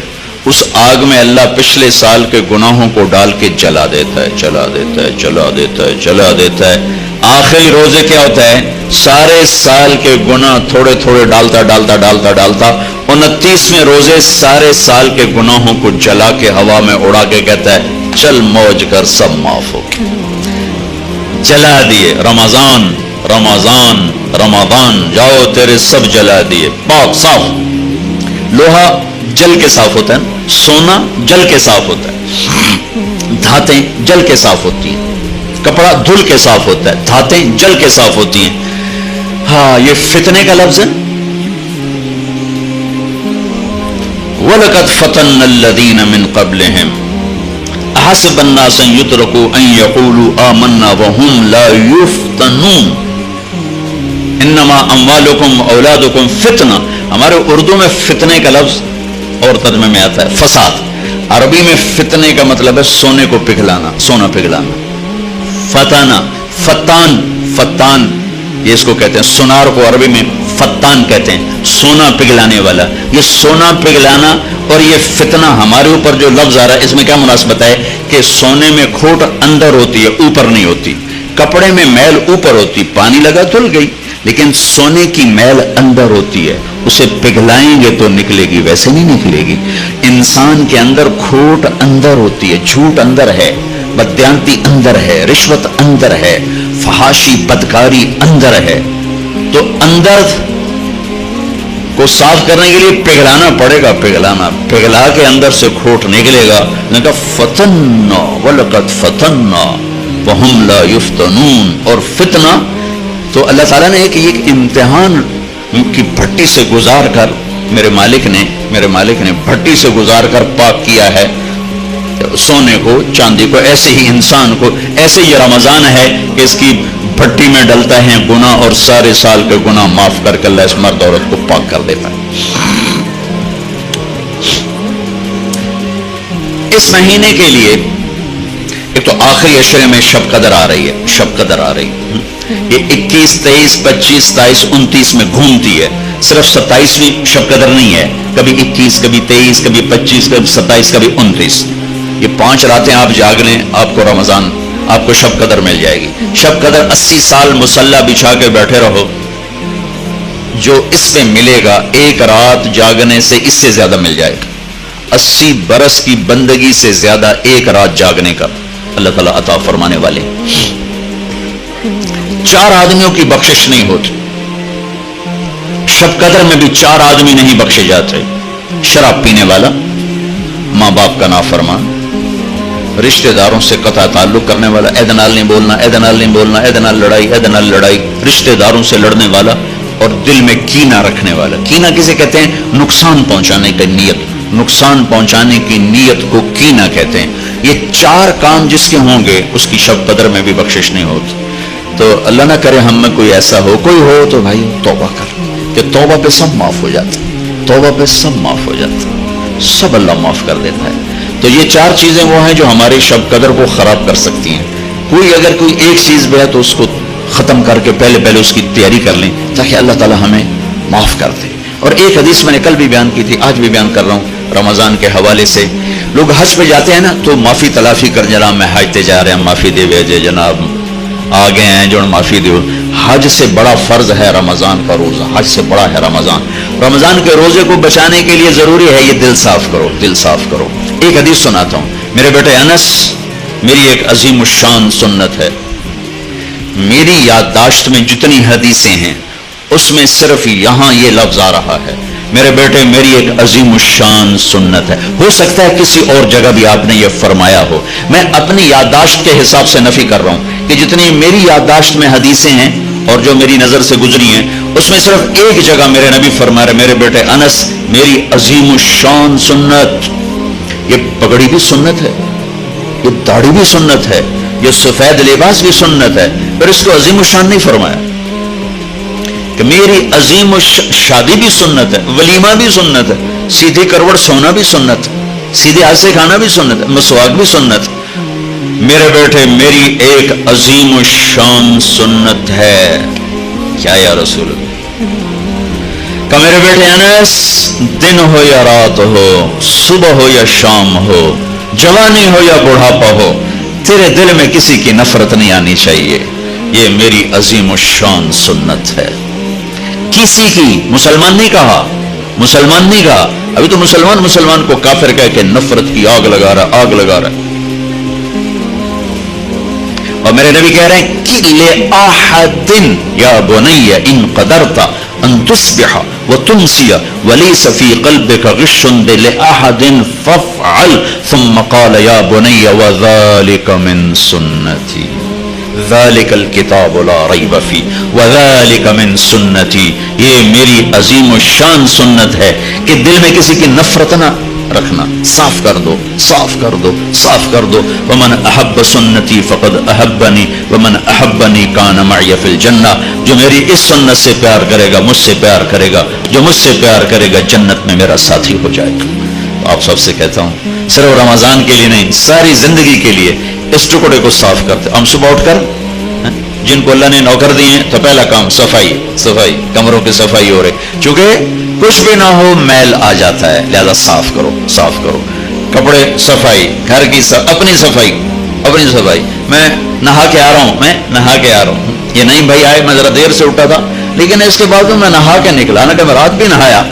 اس آگ میں اللہ پچھلے سال کے گناہوں کو ڈال کے جلا دیتا ہے، جلا دیتا ہے، جلا دیتا ہے، جلا دیتا ہے۔ آخری روزے کیا ہوتا ہے؟ سارے سال کے گناہ تھوڑے تھوڑے ڈالتا ڈالتا ڈالتا ڈالتا 29ویں روزے سارے سال کے گناہوں کو جلا کے ہوا میں اڑا کے کہتا ہے چل موج کر، سب معاف ہو۔ جلا دیے رمضان رمضان رمضان، جاؤ تیرے سب جلا دیے، پاک صاف۔ لوہا جل کے صاف ہوتا ہے، سونا جل کے صاف ہوتا ہے، دھاتیں جل کے صاف ہوتی ہیں، کپڑا دھل کے صاف ہوتا ہے، دھاتیں جل کے صاف ہوتی ہیں۔ ہاں یہ فتنے کا لفظ ہے۔ وَلَقَدْ فَتَنَّا الَّذِينَ مِن قَبْلِهِمْ أَحَسِبَ النَّاسَ أَن يُتْرَكُوا أَن يَقُولُوا آمَنَّا وَهُمْ لَا يُفْتَنُونَ إِنَّمَا أَمْوَالُكُمْ وَأَوْلَادُكُمْ فِتْنَةٌ۔ ہمارے اردو میں فتنے کا لفظ اور ترجمے میں آتا ہے فساد۔ عربی میں فتنے کا مطلب ہے سونے کو پگھلانا، سونا پگھلانا۔ فتانہ، فتان، فتان یہ اس کو کہتے ہیں، سونار کو عربی میں فتان کہتے ہیں، سونا پگھلانے والا۔ یہ سونا پگھلانا اور یہ فتنہ ہمارے اوپر جو لفظ آ رہا ہے اس میں کیا مناسبت ہے کہ سونے میں کھوٹ اندر ہوتی ہے، اوپر نہیں ہوتی، کپڑے میں میل اوپر ہوتی، پانی لگا دھل گئی، لیکن سونے کی میل اندر ہوتی ہے، اسے پگھلائیں گے تو نکلے گی، ویسے نہیں نکلے گی۔ انسان کے اندر کھوٹ اندر ہوتی ہے، جھوٹ اندر ہے، بدیانتی اندر ہے، رشوت اندر ہے، فحاشی بدکاری اندر ہے۔ تو اندر کو صاف کرنے کے لیے پگھلانا پڑے گا، پگھلانا، پگھلا کے اندر سے کھوٹ نکلے گا۔ نے کہا فتنا وَلَقَدْ فَتَنَّا وَهُمْ لَا يُفْتَنُونَ۔ اور فتنہ تو اللہ تعالیٰ نے ایک امتحان کی بھٹی سے گزار کر میرے مالک نے بھٹی سے گزار کر پاک کیا ہے سونے کو، چاندی کو، ایسے ہی انسان کو، ایسے یہ رمضان ہے کہ اس کی بھٹی میں ڈلتا ہے گناہ اور سارے سال کے گناہ معاف کر کے اللہ اس مرد عورت کو پاک کر دیتا ہے۔ اس مہینے کے لیے ایک تو آخری عشرے میں شب قدر آ رہی ہے، شب قدر آ رہی ہے، یہ 21، 23، 25، 27، 29 میں گھومتی ہے، صرف 27ویں شب قدر نہیں ہے، کبھی 21، کبھی 23، کبھی 25، کبھی 27، کبھی 29۔ یہ 5 راتیں آپ جاگ لیں، آپ کو رمضان، آپ کو شب قدر مل جائے گی۔ شب قدر 80 سال مصلی بچھا کے بیٹھے رہو، جو اس پہ ملے گا ایک رات جاگنے سے اس سے زیادہ مل جائے گا۔ 80 برس کی بندگی سے زیادہ ایک رات جاگنے کا اللہ تعالیٰ عطا فرمانے والے۔ 4 آدمیوں کی بخشش نہیں ہوتی، شب قدر میں بھی 4 آدمی نہیں بخشے جاتے: شراب پینے والا، ماں باپ کا نافرمان، رشتہ داروں سے قطع تعلق کرنے والا، اے نال نہیں بولنا، اے نال نہیں بولنا، اے نال لڑائی، اے نال لڑائی، رشتہ داروں سے لڑنے والا اور دل میں کینہ رکھنے والا۔ کینہ کسے کہتے ہیں؟ نقصان پہنچانے کی نیت، نقصان پہنچانے کی نیت کو کینہ کہتے ہیں۔ یہ 4 کام جس کے ہوں گے اس کی شب قدر میں بھی بخشش نہیں ہوتی. تو اللہ نہ کرے ہم میں کوئی ایسا ہو, کوئی ہو تو بھائی توبہ کر, کہ توبہ پہ سب معاف ہو جاتا ہے, توبہ پہ سب معاف ہو جاتا ہے, سب اللہ معاف کر دیتا ہے. تو یہ 4 چیزیں وہ ہیں جو ہماری شب قدر کو خراب کر سکتی ہیں. کوئی اگر کوئی ایک چیز بھی ہے تو اس کو ختم کر کے پہلے اس کی تیاری کر لیں تاکہ اللہ تعالی ہمیں معاف کر دے. اور ایک حدیث میں نے کل بھی بیان کی تھی, آج بھی بیان کر رہا ہوں رمضان کے حوالے سے. لوگ حج پہ جاتے ہیں نا تو معافی تلافی کر, جناب میں حج تے جا رہے ہیں معافی دے ویجے, جناب آ گئے ہیں جو معافی دے. حج سے بڑا فرض ہے رمضان کا روزہ, حج سے بڑا ہے رمضان. رمضان کے روزے کو بچانے کے لیے ضروری ہے یہ دل صاف کرو, دل صاف کرو. ایک حدیث سناتا ہوں. میرے بیٹے انس, میری ایک عظیم الشان سنت ہے. میری یادداشت میں جتنی حدیثیں ہیں اس میں صرف یہاں یہ لفظ آ رہا ہے. میرے بیٹے میری ایک عظیم الشان سنت ہے. ہو سکتا ہے کسی اور جگہ بھی آپ نے یہ فرمایا ہو, میں اپنی یادداشت کے حساب سے نفی کر رہا ہوں کہ جتنی میری یادداشت میں حدیثیں ہیں اور جو میری نظر سے گزری ہیں اس میں صرف ایک جگہ میرے نبی فرما رہے میرے بیٹے انس میری عظیم الشان سنت. یہ پگڑی بھی سنت ہے, یہ داڑھی بھی سنت ہے, یہ سفید لباس بھی سنت ہے, پھر اس کو عظیم الشان نہیں فرمایا. کہ میری عظیم شادی بھی سنت ہے, ولیمہ بھی سنت ہے, سیدھی کروڑ سونا بھی سنت, سیدھے ہاتھ سے کھانا بھی سنت ہے, مسواک بھی سنت. میرے بیٹے میری ایک عظیم الشان سنت ہے. کیا یا رسول اللہ؟ کہ میرے بیٹے انس, دن ہو یا رات ہو, صبح ہو یا شام ہو, جوانی ہو یا بڑھاپا ہو, تیرے دل میں کسی کی نفرت نہیں آنی چاہیے. یہ میری عظیم الشان سنت ہے. کسی کی, مسلمان نہیں کہا, مسلمان نہیں کہا. ابھی تو مسلمان کو کافر کہہ کے نفرت کی آگ لگا رہا, آگ لگا رہا. اور میرے نبی کہہ رہے ہیں کہ لِأَحَدٍ يَا بُنَيَّ إِن قَدَرْتَ أَن تُصْبِحَ وَتُمْسِيَ وَلَيْسَ فِي قَلْبِكَ غِشٌّ لِأَحَدٍ فَافْعَلْ ثُمَّ قَالَ يَا بُنَيَّ وَذَلِكَ مِن سُنَّتِي ذَلِكَ الْكِتَابُ لَا رَيْبَ فِيهِ وَذَلِكَ مِن سُنَّتِي. یہ میری عظیم الشان سنت ہے کہ دل میں کسی کی نفرت نہ رکھنا. صاف کر دو, صاف کر دو, صاف کر دو. ومن احب سنتی فقد احبنی ومن احبنی کان معی فی الجنہ. جو میری اس سنت سے پیار کرے گا مجھ سے پیار کرے گا, جو مجھ سے پیار کرے گا جنت میں میرا ساتھی ہو جائے گا. آپ سب سے کہتا ہوں صرف رمضان کے لیے نہیں, ساری زندگی کے لیے اس ٹکڑے کو صاف کرتے. ہم صبح اٹھ کر جن کو اللہ نے نوکر دیے ہیں تو پہلا کام صفائی, صفائی, کمروں کی صفائی ہو رہی. چونکہ کچھ بھی نہ ہو میل آ جاتا ہے, لہذا صاف کرو, صاف کرو. کپڑے صفائی, گھر کی اپنی صفائی, اپنی صفائی. میں نہا کے آ رہا ہوں, میں نہا کے آ رہا ہوں. یہ نہیں بھائی آئے, میں ذرا دیر سے اٹھا تھا لیکن اس کے بعد میں نہا کے نکلا. نہ کہ میں رات بھی نہایا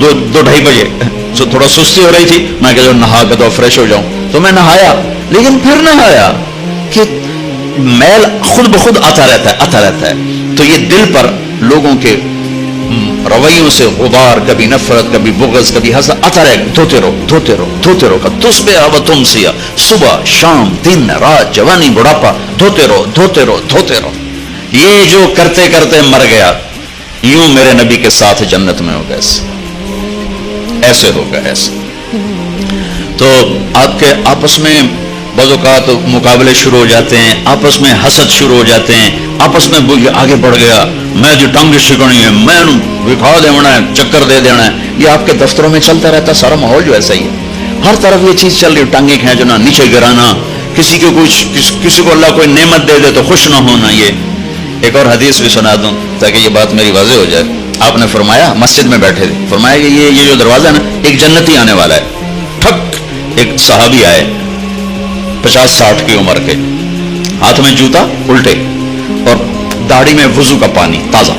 2-2:30 بجے, تو تھوڑا سستی ہو رہی تھی, میں کہ نہا کے تو فریش ہو جاؤں, تو میں نہایا. لیکن پھر نہایا کہ میل خود بخود آتا رہتا ہے, آتا رہتا ہے. تو یہ دل پر لوگوں کے رویوں سے غبار, کبھی نفرت, کبھی بغض, کبھی حسد آتا رہے. دھوتے رہو, دھوتے رہو, دھوتے رہو. تصبح و تمسی, صبح شام دن رات جوانی بڑھاپا, دھوتے رہو, دھوتے رہو, دھوتے رہو. یہ جو کرتے کرتے مر گیا, یوں میرے نبی کے ساتھ جنت میں ہوگا. ایسے ہوگا, ایسے. تو آپ کے آپس میں بعض اوقات مقابلے شروع ہو جاتے ہیں, آپس میں حسد شروع ہو جاتے ہیں, آپس میں آگے بڑھ گیا, میں جو ٹنگ شکنی ہے, میں دکھا دینا ہے, چکر دے دینا ہے. یہ آپ کے دفتروں میں چلتا رہتا, سارا ماحول جو ایسا ہی ہے. ہر طرف یہ چیز چل رہی, ٹانگیں کھینچنا, نیچے گرانا, کسی کو کسی کو اللہ کوئی نعمت دے دے تو خوش نہ ہونا. یہ ایک اور حدیث بھی سنا دوں تاکہ یہ بات میری واضح ہو جائے. آپ نے فرمایا, مسجد میں بیٹھے تھے, فرمایا کہ یہ جو دروازہ ہے نا, ایک جنتی آنے والا ہے. ٹھک, ایک صحابی آئے 50-60 کی عمر کے, ہاتھ میں جوتا الٹے اور داڑھی میں وضو کا پانی تازہ.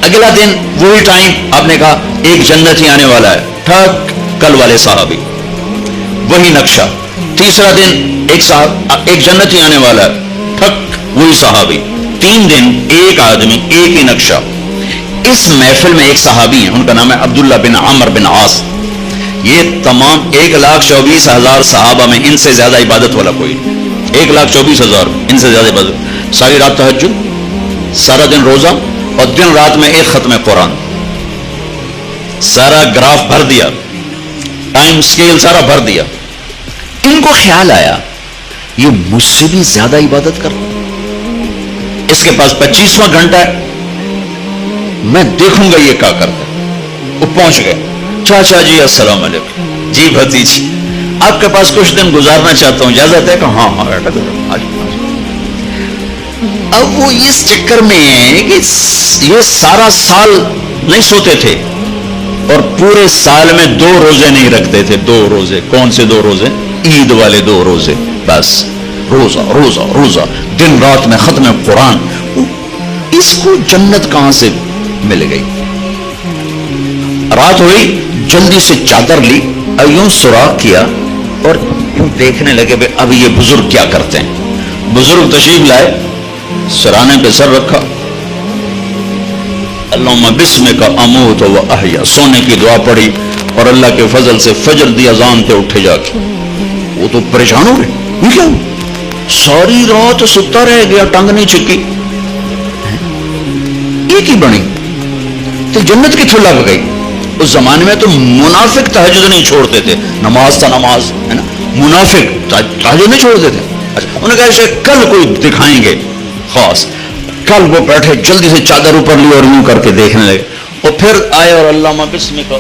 اگلا دن وہی ٹائم آپ نے کہا ایک جنتی آنے والا ہے. ٹھک, کل والے صحابی, وہی نقشہ. تیسرا دن ایک جنتی آنے والا ہے. ٹھک, وہی صحابی. 3 دن ایک آدمی, ایک ہی نقشہ. اس محفل میں ایک صحابی ہیں, ان کا نام ہے عبداللہ بن عمر بن عاص. یہ تمام 1,24,000 صحابہ میں ان سے زیادہ عبادت والا کوئی نہیں. 1,24,000 ان سے زیادہ عبادت. ساری رات تہجد, سارا دن روزہ, اور دن رات میں ایک ختم قرآن. سارا گراف بھر دیا, ٹائم سکیل سارا بھر دیا. ان کو خیال آیا یہ مجھ سے بھی زیادہ عبادت کرتا، اس کے پاس 25واں گھنٹہ ہے، میں دیکھوں گا یہ کیا کرتا ہے۔ وہ پہنچ گئے، چاچا جی السلام علیکم، جی بھتیجی آپ کے پاس کچھ دن گزارنا چاہتا ہوں، اجازت ہے کہ ہاں ہاں بیٹا آج۔ اب وہ اس چکر میں ہے کہ یہ سارا سال نہیں سوتے تھے اور پورے سال میں 2 روزے نہیں رکھتے تھے، 2 روزے۔ کون سے 2 روزے؟ عید والے 2 روزے، بس روزہ روزہ روزہ، دن رات میں ختم قرآن۔ اس کو جنت کہاں سے مل گئی؟ رات ہوئی، جلدی سے چادر لی اور یوں سوراخ کیا اور یوں دیکھنے لگے بھئی اب یہ بزرگ کیا کرتے ہیں۔ بزرگ تشریف لائے، سرانے پہ سر رکھا، اللہم بسمک اموت و احیا، سونے کی دعا پڑھی اور اللہ کے فضل سے فجر دی اذان پہ اٹھے جا کے۔ وہ تو پریشان ہو گئے، یہ کیا ہوا؟ ساری رات ستا رہ گیا، ٹنگ نہیں چکی، ایک ہی بنی تو جنت کی لگ گئی۔ اس زمانے میں تو منافق تہجد نہیں چھوڑتے تھے، نماز تا نماز ہے نا، منافق تہجد نہیں چھوڑتے تھے۔ اچھا انہوں نے کہا اسے کل کوئی دکھائیں گے خاص۔ کل وہ بیٹھے، جلدی سے چادر اوپر لی اور یوں کر کے دیکھنے لگے، اور پھر آئے اور اللہم بسمک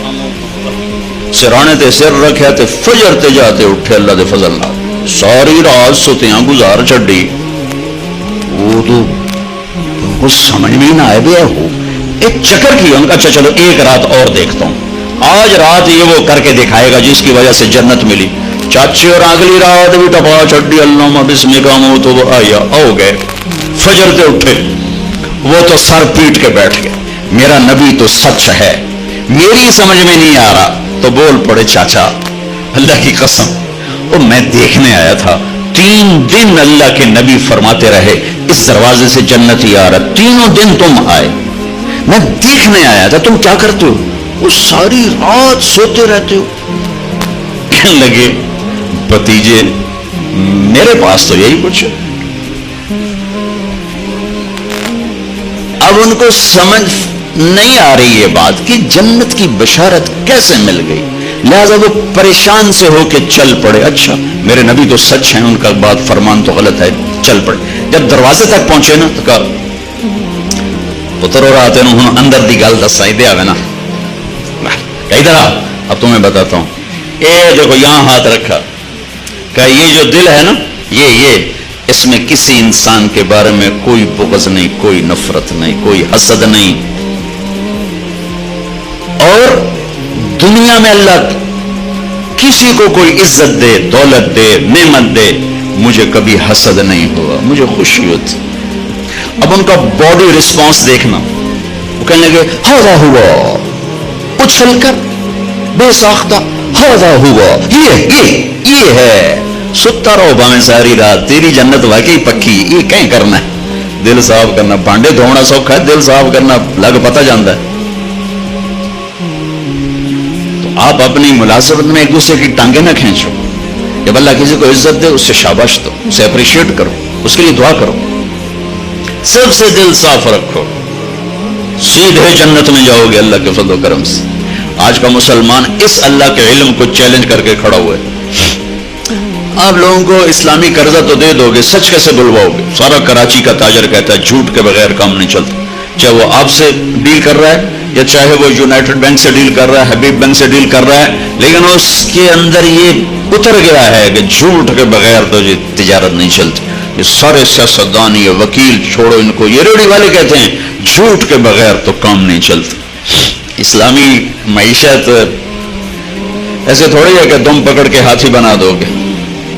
سرانے تے سر رکھے تے فجر تے جاتے اٹھے اللہ دے فضل نال۔ ساری رات ستیاں گزار چھڈی، وہ تو کچھ سمجھ میں نہ آئے بھی ہو ایک چکر کی۔ ان کا اچھا چلو ایک رات اور دیکھتا ہوں، آج رات یہ وہ کر کے دکھائے گا جس کی وجہ سے جنت ملی۔ چاچے اور اگلی رات بھی ٹپا چھڈی، اللہم بسمک اموت و احیا، ہو گئے فجر تے اٹھے۔ وہ تو سر پیٹ کے بیٹھ گئے، میرا نبی تو سچ ہے، میری سمجھ میں نہیں آ رہا۔ تو بول پڑے چاچا اللہ کی قسم وہ میں دیکھنے آیا تھا، 3 دن اللہ کے نبی فرماتے رہے اس دروازے سے جنت ہی آ رہا، تینوں دن تم آئے، میں دیکھنے آیا تھا تم کیا کرتے ہو؟ وہ ساری رات سوتے رہتے ہو۔ کہنے لگے بھتیجے میرے پاس تو یہی کچھ ہے۔ اب ان کو سمجھ نہیں آ رہی یہ بات کہ جنت کی بشارت کیسے مل گئی، لہذا وہ پریشان سے ہو کے چل پڑے۔ اچھا میرے نبی تو سچ ہیں، ان کا بات فرمان تو غلط ہے، چل پڑے۔ جب دروازے تک پہنچے نا تو کہا پتر ہو رہا تھے ہوں اندر دی گل دس آئی دیا نا، ادھر آ اب تمہیں بتاتا ہوں۔ اے دیکھو یہاں ہاتھ رکھا، کہ یہ جو دل ہے نا یہ اس میں کسی انسان کے بارے میں کوئی بغض نہیں، کوئی نفرت نہیں، کوئی حسد نہیں، اور دنیا میں اللہ کسی کو کوئی عزت دے، دولت دے، نعمت دے، مجھے کبھی حسد نہیں ہوا، مجھے خوشی ہوتی۔ اب ان کا باڈی رسپانس دیکھنا، وہ کہنے لگے ہاذا ہوا، اچھل کر بے ساختہ، ہاذا ہوا، یہ ہے، ستا رہو باہیں ساری رات، تیری جنت واقعی پکی، یہ کہیں کرنا ہے۔ دل صاف کرنا، بانڈے دھونا سوکھا ہے، دل صاف کرنا لگ پتہ جانتا ہے۔ تو آپ اپنی ملازمت میں ایک دوسرے کی ٹانگیں نہ کھینچو، جب اللہ کسی کو عزت دے اس سے شاباش دو، اسے اپریشیٹ کرو، اس کے لیے دعا کرو، سب سے دل صاف رکھو، سیدھے جنت میں جاؤ گے اللہ کے فضل و کرم سے۔ آج کا مسلمان اس اللہ کے علم کو چیلنج کر کے کھڑا ہوا ہے۔ آپ لوگوں کو اسلامی قرضہ تو دے دو گے، سچ کیسے بلواؤ گے؟ سارا کراچی کا تاجر کہتا ہے جھوٹ کے بغیر کام نہیں چلتا، چاہے وہ آپ سے ڈیل کر رہا ہے یا چاہے وہ یونائٹڈ بینک سے ڈیل کر رہا ہے، حبیب بینک سے ڈیل کر رہا ہے، لیکن اس کے اندر یہ اتر گیا ہے کہ جھوٹ کے بغیر تو یہ تجارت نہیں چلتی۔ یہ سارے سیاستدان، یہ وکیل چھوڑو ان کو، یہ ریڑھی والے کہتے ہیں جھوٹ کے بغیر تو کام نہیں چلتا۔ اسلامی معیشت ایسے تھوڑی ہے کہ دم پکڑ کے ہاتھی بنا دو گے۔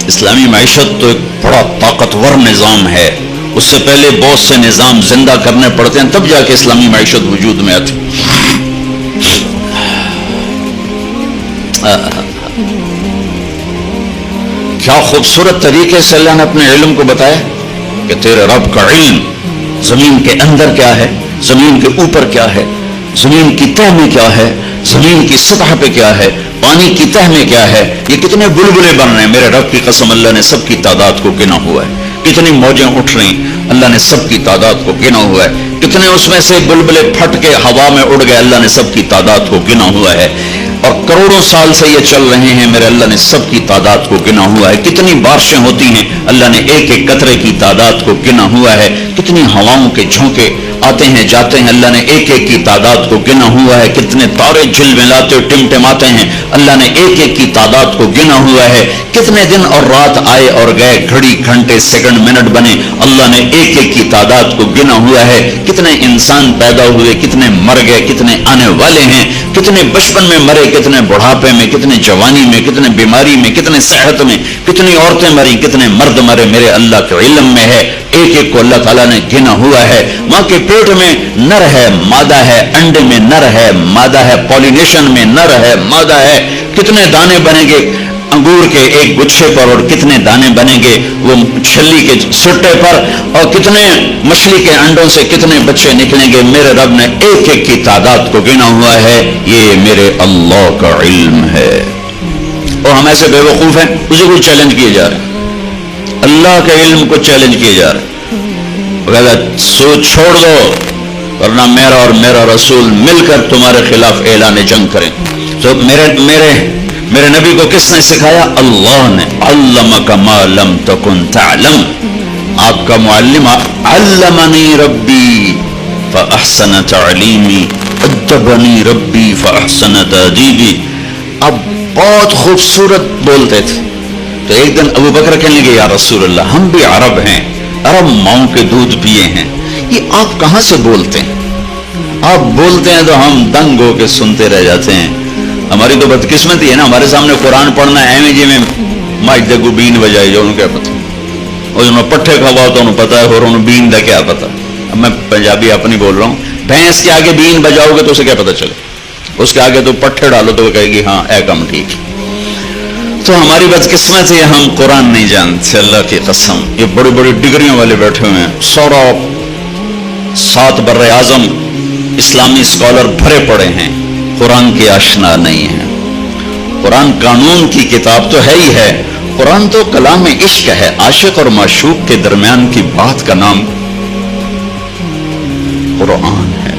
اسلامی معیشت تو ایک بڑا طاقتور نظام ہے، اس سے پہلے بہت سے نظام زندہ کرنے پڑتے ہیں تب جا کے اسلامی معیشت وجود میں آتی۔ کیا خوبصورت طریقے سے اللہ نے اپنے علم کو بتایا کہ تیرے رب کا علم زمین کے اندر کیا ہے، زمین کے اوپر کیا ہے، زمین کی تہ میں کیا ہے، زمین کی سطح پہ کیا ہے، پانی کی تہ میں کیا ہے، یہ کتنے بلبلے بن رہے ہیں، میرے رب کی قسم اللہ نے سب کی تعداد کو گنا ہوا ہے، کتنی موجیں اٹھ رہی اللہ نے سب کی تعداد کو گنا ہوا ہے، کتنے اس میں سے بلبلے پھٹ کے ہوا میں اڑ گئے اللہ نے سب کی تعداد کو گنا ہوا ہے۔ اور کروڑوں سال سے یہ چل رہے ہیں، میرے اللہ نے سب کی تعداد کو گنا ہوا ہے. کتنی بارشیں ہوتی ہیں، اللہ نے ایک ایک قطرے کی تعداد کو گنا ہوا ہے. کتنی ہواؤں کے جھونکے آتے ہیں جاتے ہیں، اللہ نے ایک ایک کی تعداد کو گنا ہوا ہے. کتنے تارے جھلملاتے ٹمٹماتے ہیں، اللہ نے ایک ایک کی تعداد کو گنا ہوا ہے. کتنے دن اور رات آئے اور گئے، گھڑی گھنٹے سیکنڈ منٹ بنے، اللہ نے ایک ایک کی تعداد کو گنا ہوا ہے. کتنے انسان پیدا ہوئے، کتنے مر گئے، کتنے آنے والے ہیں، کتنے بچپن میں مرے، کتنے بڑھاپے میں، کتنے جوانی میں، کتنے بیماری میں، کتنے صحت میں، کتنی عورتیں مری، کتنے مرد مرے، میرے اللہ کے علم میں ہے. ایک ایک کو اللہ تعالیٰ نے گنا ہوا ہے. ماں کے پیٹ میں نر ہے مادہ ہے، انڈے میں نر ہے مادہ ہے، پولینیشن میں نر ہے مادہ ہے. کتنے دانے بنیں گے انگور کے ایک گچھے پر، اور کتنے دانے بنیں گے وہ چھلی کے سٹے پر، اور کتنے مچھلی کے انڈوں سے کتنے بچے نکلیں گے. میرے رب نے ایک ایک کی تعداد کو گنا ہوا ہے. یہ میرے اللہ کا علم ہے. اور ہم ایسے بے وقوف ہیں، اسی کو چیلنج کیے جا رہے ہیں، اللہ کے علم کو چیلنج کیے جا رہے ہیں. سوچ چھوڑ دو، ورنہ میرا اور میرا رسول مل کر تمہارے خلاف اعلان جنگ کریں. تو میرے نبی کو کس نے سکھایا؟ اللہ نے. علمک ما لم تکن تعلم. آپ کا معلم علمنی ربی فاحسن تعلیمی، ادبنی ربی فاحسن تادیبی. اب بہت خوبصورت بولتے تھے. تو ایک دن ابو بکر کہنے لگے یا رسول اللہ، ہم بھی عرب ہیں، عرب ماؤں کے دودھ پیے ہیں، یہ آپ کہاں سے بولتے ہیں؟ آپ بولتے ہیں تو ہم دنگ ہو کے سنتے رہ جاتے ہیں. ہماری تو بدقسمتی ہے نا، ہمارے سامنے قرآن پڑھنا ایویں جی میں ماجدے کو بین بجائی جو انہوں کیا پتا، اور انہوں پٹھے کھوا تو انہوں پتا ہے، اور انہوں بین دا کیا پتا. اب میں پنجابی اپنی بول رہا ہوں، بھینس کے آگے بین بجاؤ گے تو اسے کیا پتا چلے، اس کے آگے تو پٹھے ڈالو تو وہ کہے گی ہاں اے کم ٹھیک. تو ہماری بدقسمت ہے، ہم قرآن نہیں جانتے. اللہ کی قسم، یہ بڑی بڑی ڈگریوں والے بیٹھے ہوئے ہیں، 7 بر اعظم اسلامی اسکالر بھرے پڑے ہیں، قرآن کی آشنا نہیں ہے. قرآن قانون کی کتاب تو ہے ہی ہے، قرآن تو کلام عشق ہے، عاشق اور معشوق کے درمیان کی بات کا نام قرآن ہے.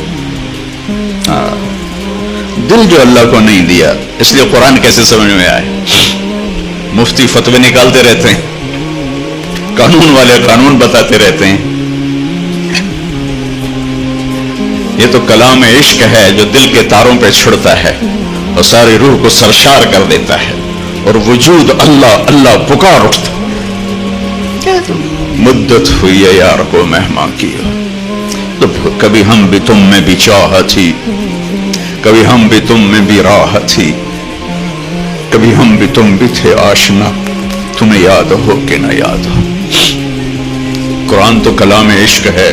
دل جو اللہ کو نہیں دیا، اس لیے قرآن کیسے سمجھ میں آئے؟ مفتی فتوے نکالتے رہتے ہیں، قانون والے قانون بتاتے رہتے ہیں. یہ تو کلام عشق ہے جو دل کے تاروں پہ چھڑتا ہے اور ساری روح کو سرشار کر دیتا ہے، اور وجود اللہ اللہ پکار اٹھتا. مدت ہوئی ہے یار کو مہمان کی، تو کبھی ہم بھی تم میں بھی چاہ تھی، کبھی ہم بھی تم میں بھی راہ تھی، کبھی ہم بھی تم بھی تھے آشنا، تمہیں یاد ہو کہ نہ یاد ہو. قرآن تو کلام عشق ہے.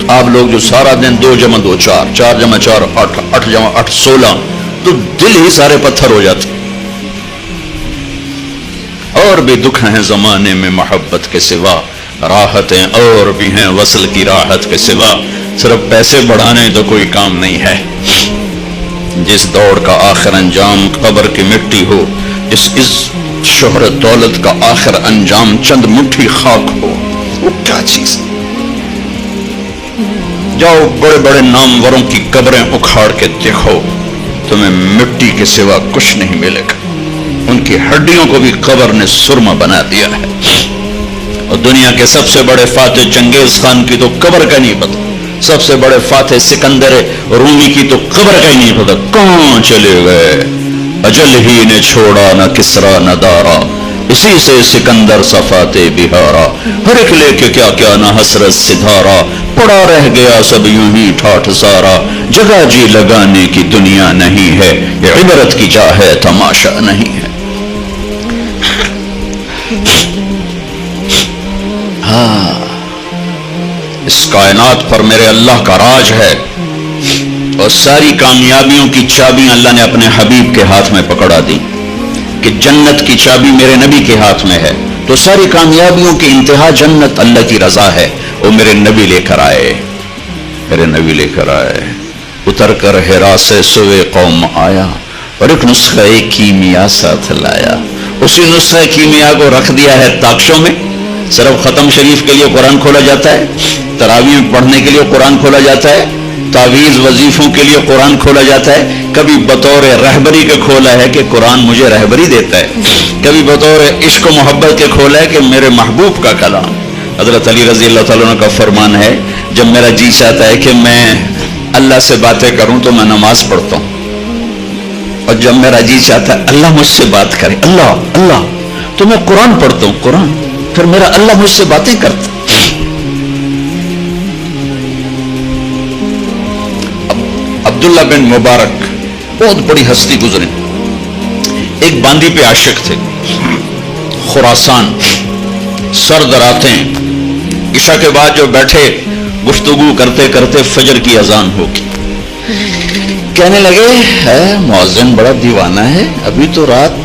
آپ لوگ جو سارا دن 2 × 2 4، 4 × 4 8، 8 × 8 16، تو دل ہی سارے پتھر ہو جاتے. اور بھی دکھ ہیں زمانے میں محبت کے سوا، راحتیں اور بھی ہیں وصل کی راحت کے سوا، صرف پیسے بڑھانے تو کوئی کام نہیں ہے. جس دوڑ کا آخر انجام قبر کی مٹی ہو، اس شہرت دولت کا آخر انجام چند مٹھی خاک ہو، وہ کیا چیز؟ جاؤ بڑے بڑے ناموروں کی قبریں اکھاڑ کے دیکھو، تمہیں مٹی کے سوا کچھ نہیں ملے گا. ان کی ہڈیوں کو بھی قبر نے سرما بنا دیا ہے. اور دنیا کے سب سے بڑے فاتح چنگیز خان کی تو قبر کا نہیں پتا، سب سے بڑے فاتح سکندر رومی کی تو قبر کا ہی نہیں پتا. کہاں چلے گئے؟ اجل ہی نے چھوڑا نہ کسرا نہ دارا، اسی سے سکندر صفات بہارا. ہر ایک لے کے کیا کیا نہ حسرت ستارا، پڑا رہ گیا سب یوں ہی ٹھاٹھ سارا. جگہ جی لگانے کی دنیا نہیں ہے، یہ عبرت کی جا ہے تماشا نہیں ہے. ہاں، اس کائنات پر میرے اللہ کا راج ہے، اور ساری کامیابیوں کی چابیاں اللہ نے اپنے حبیب کے ہاتھ میں پکڑا دی کہ جنت کی چابی میرے نبی کے ہاتھ میں ہے. تو ساری کامیابیوں کی انتہا جنت اللہ کی رضا ہے. وہ میرے نبی لے کر آئے، میرے نبی لے کر آئے. اتر کر ہرا سے سوے قوم آیا، اور ایک نسخہ کیمیا ساتھ لایا. اسی نسخہ کیمیا کو رکھ دیا ہے تاکشوں میں. صرف ختم شریف کے لیے قرآن کھولا جاتا ہے، تراویح پڑھنے کے لیے قرآن کھولا جاتا ہے، تعویذ وظیفوں کے لیے قرآن کھولا جاتا ہے، کبھی بطور رہبری کے کھولا ہے کہ قرآن مجھے رہبری دیتا ہے، کبھی بطور عشق و محبت کے کھولا ہے کہ میرے محبوب کا کلام۔ حضرت علی رضی اللہ تعالیٰ عنہ کا فرمان ہے، جب میرا جی چاہتا ہے کہ میں اللہ سے باتیں کروں تو میں نماز پڑھتا ہوں، اور جب میرا جی چاہتا ہے اللہ مجھ سے بات کرے، اللہ اللہ، تو میں قرآن پڑھتا ہوں، قرآن، پھر میرا اللہ مجھ سے باتیں کرتا۔ عبداللہ بن مبارک بہت بڑی ہستی گزرے، ایک باندی پہ عاشق تھے، خراسان، سرد راتیں، عشاء کے بعد جو بیٹھے گفتگو کرتے کرتے فجر کی اذان ہوگی، کہنے لگے ہے مؤذن بڑا دیوانہ ہے، ابھی تو رات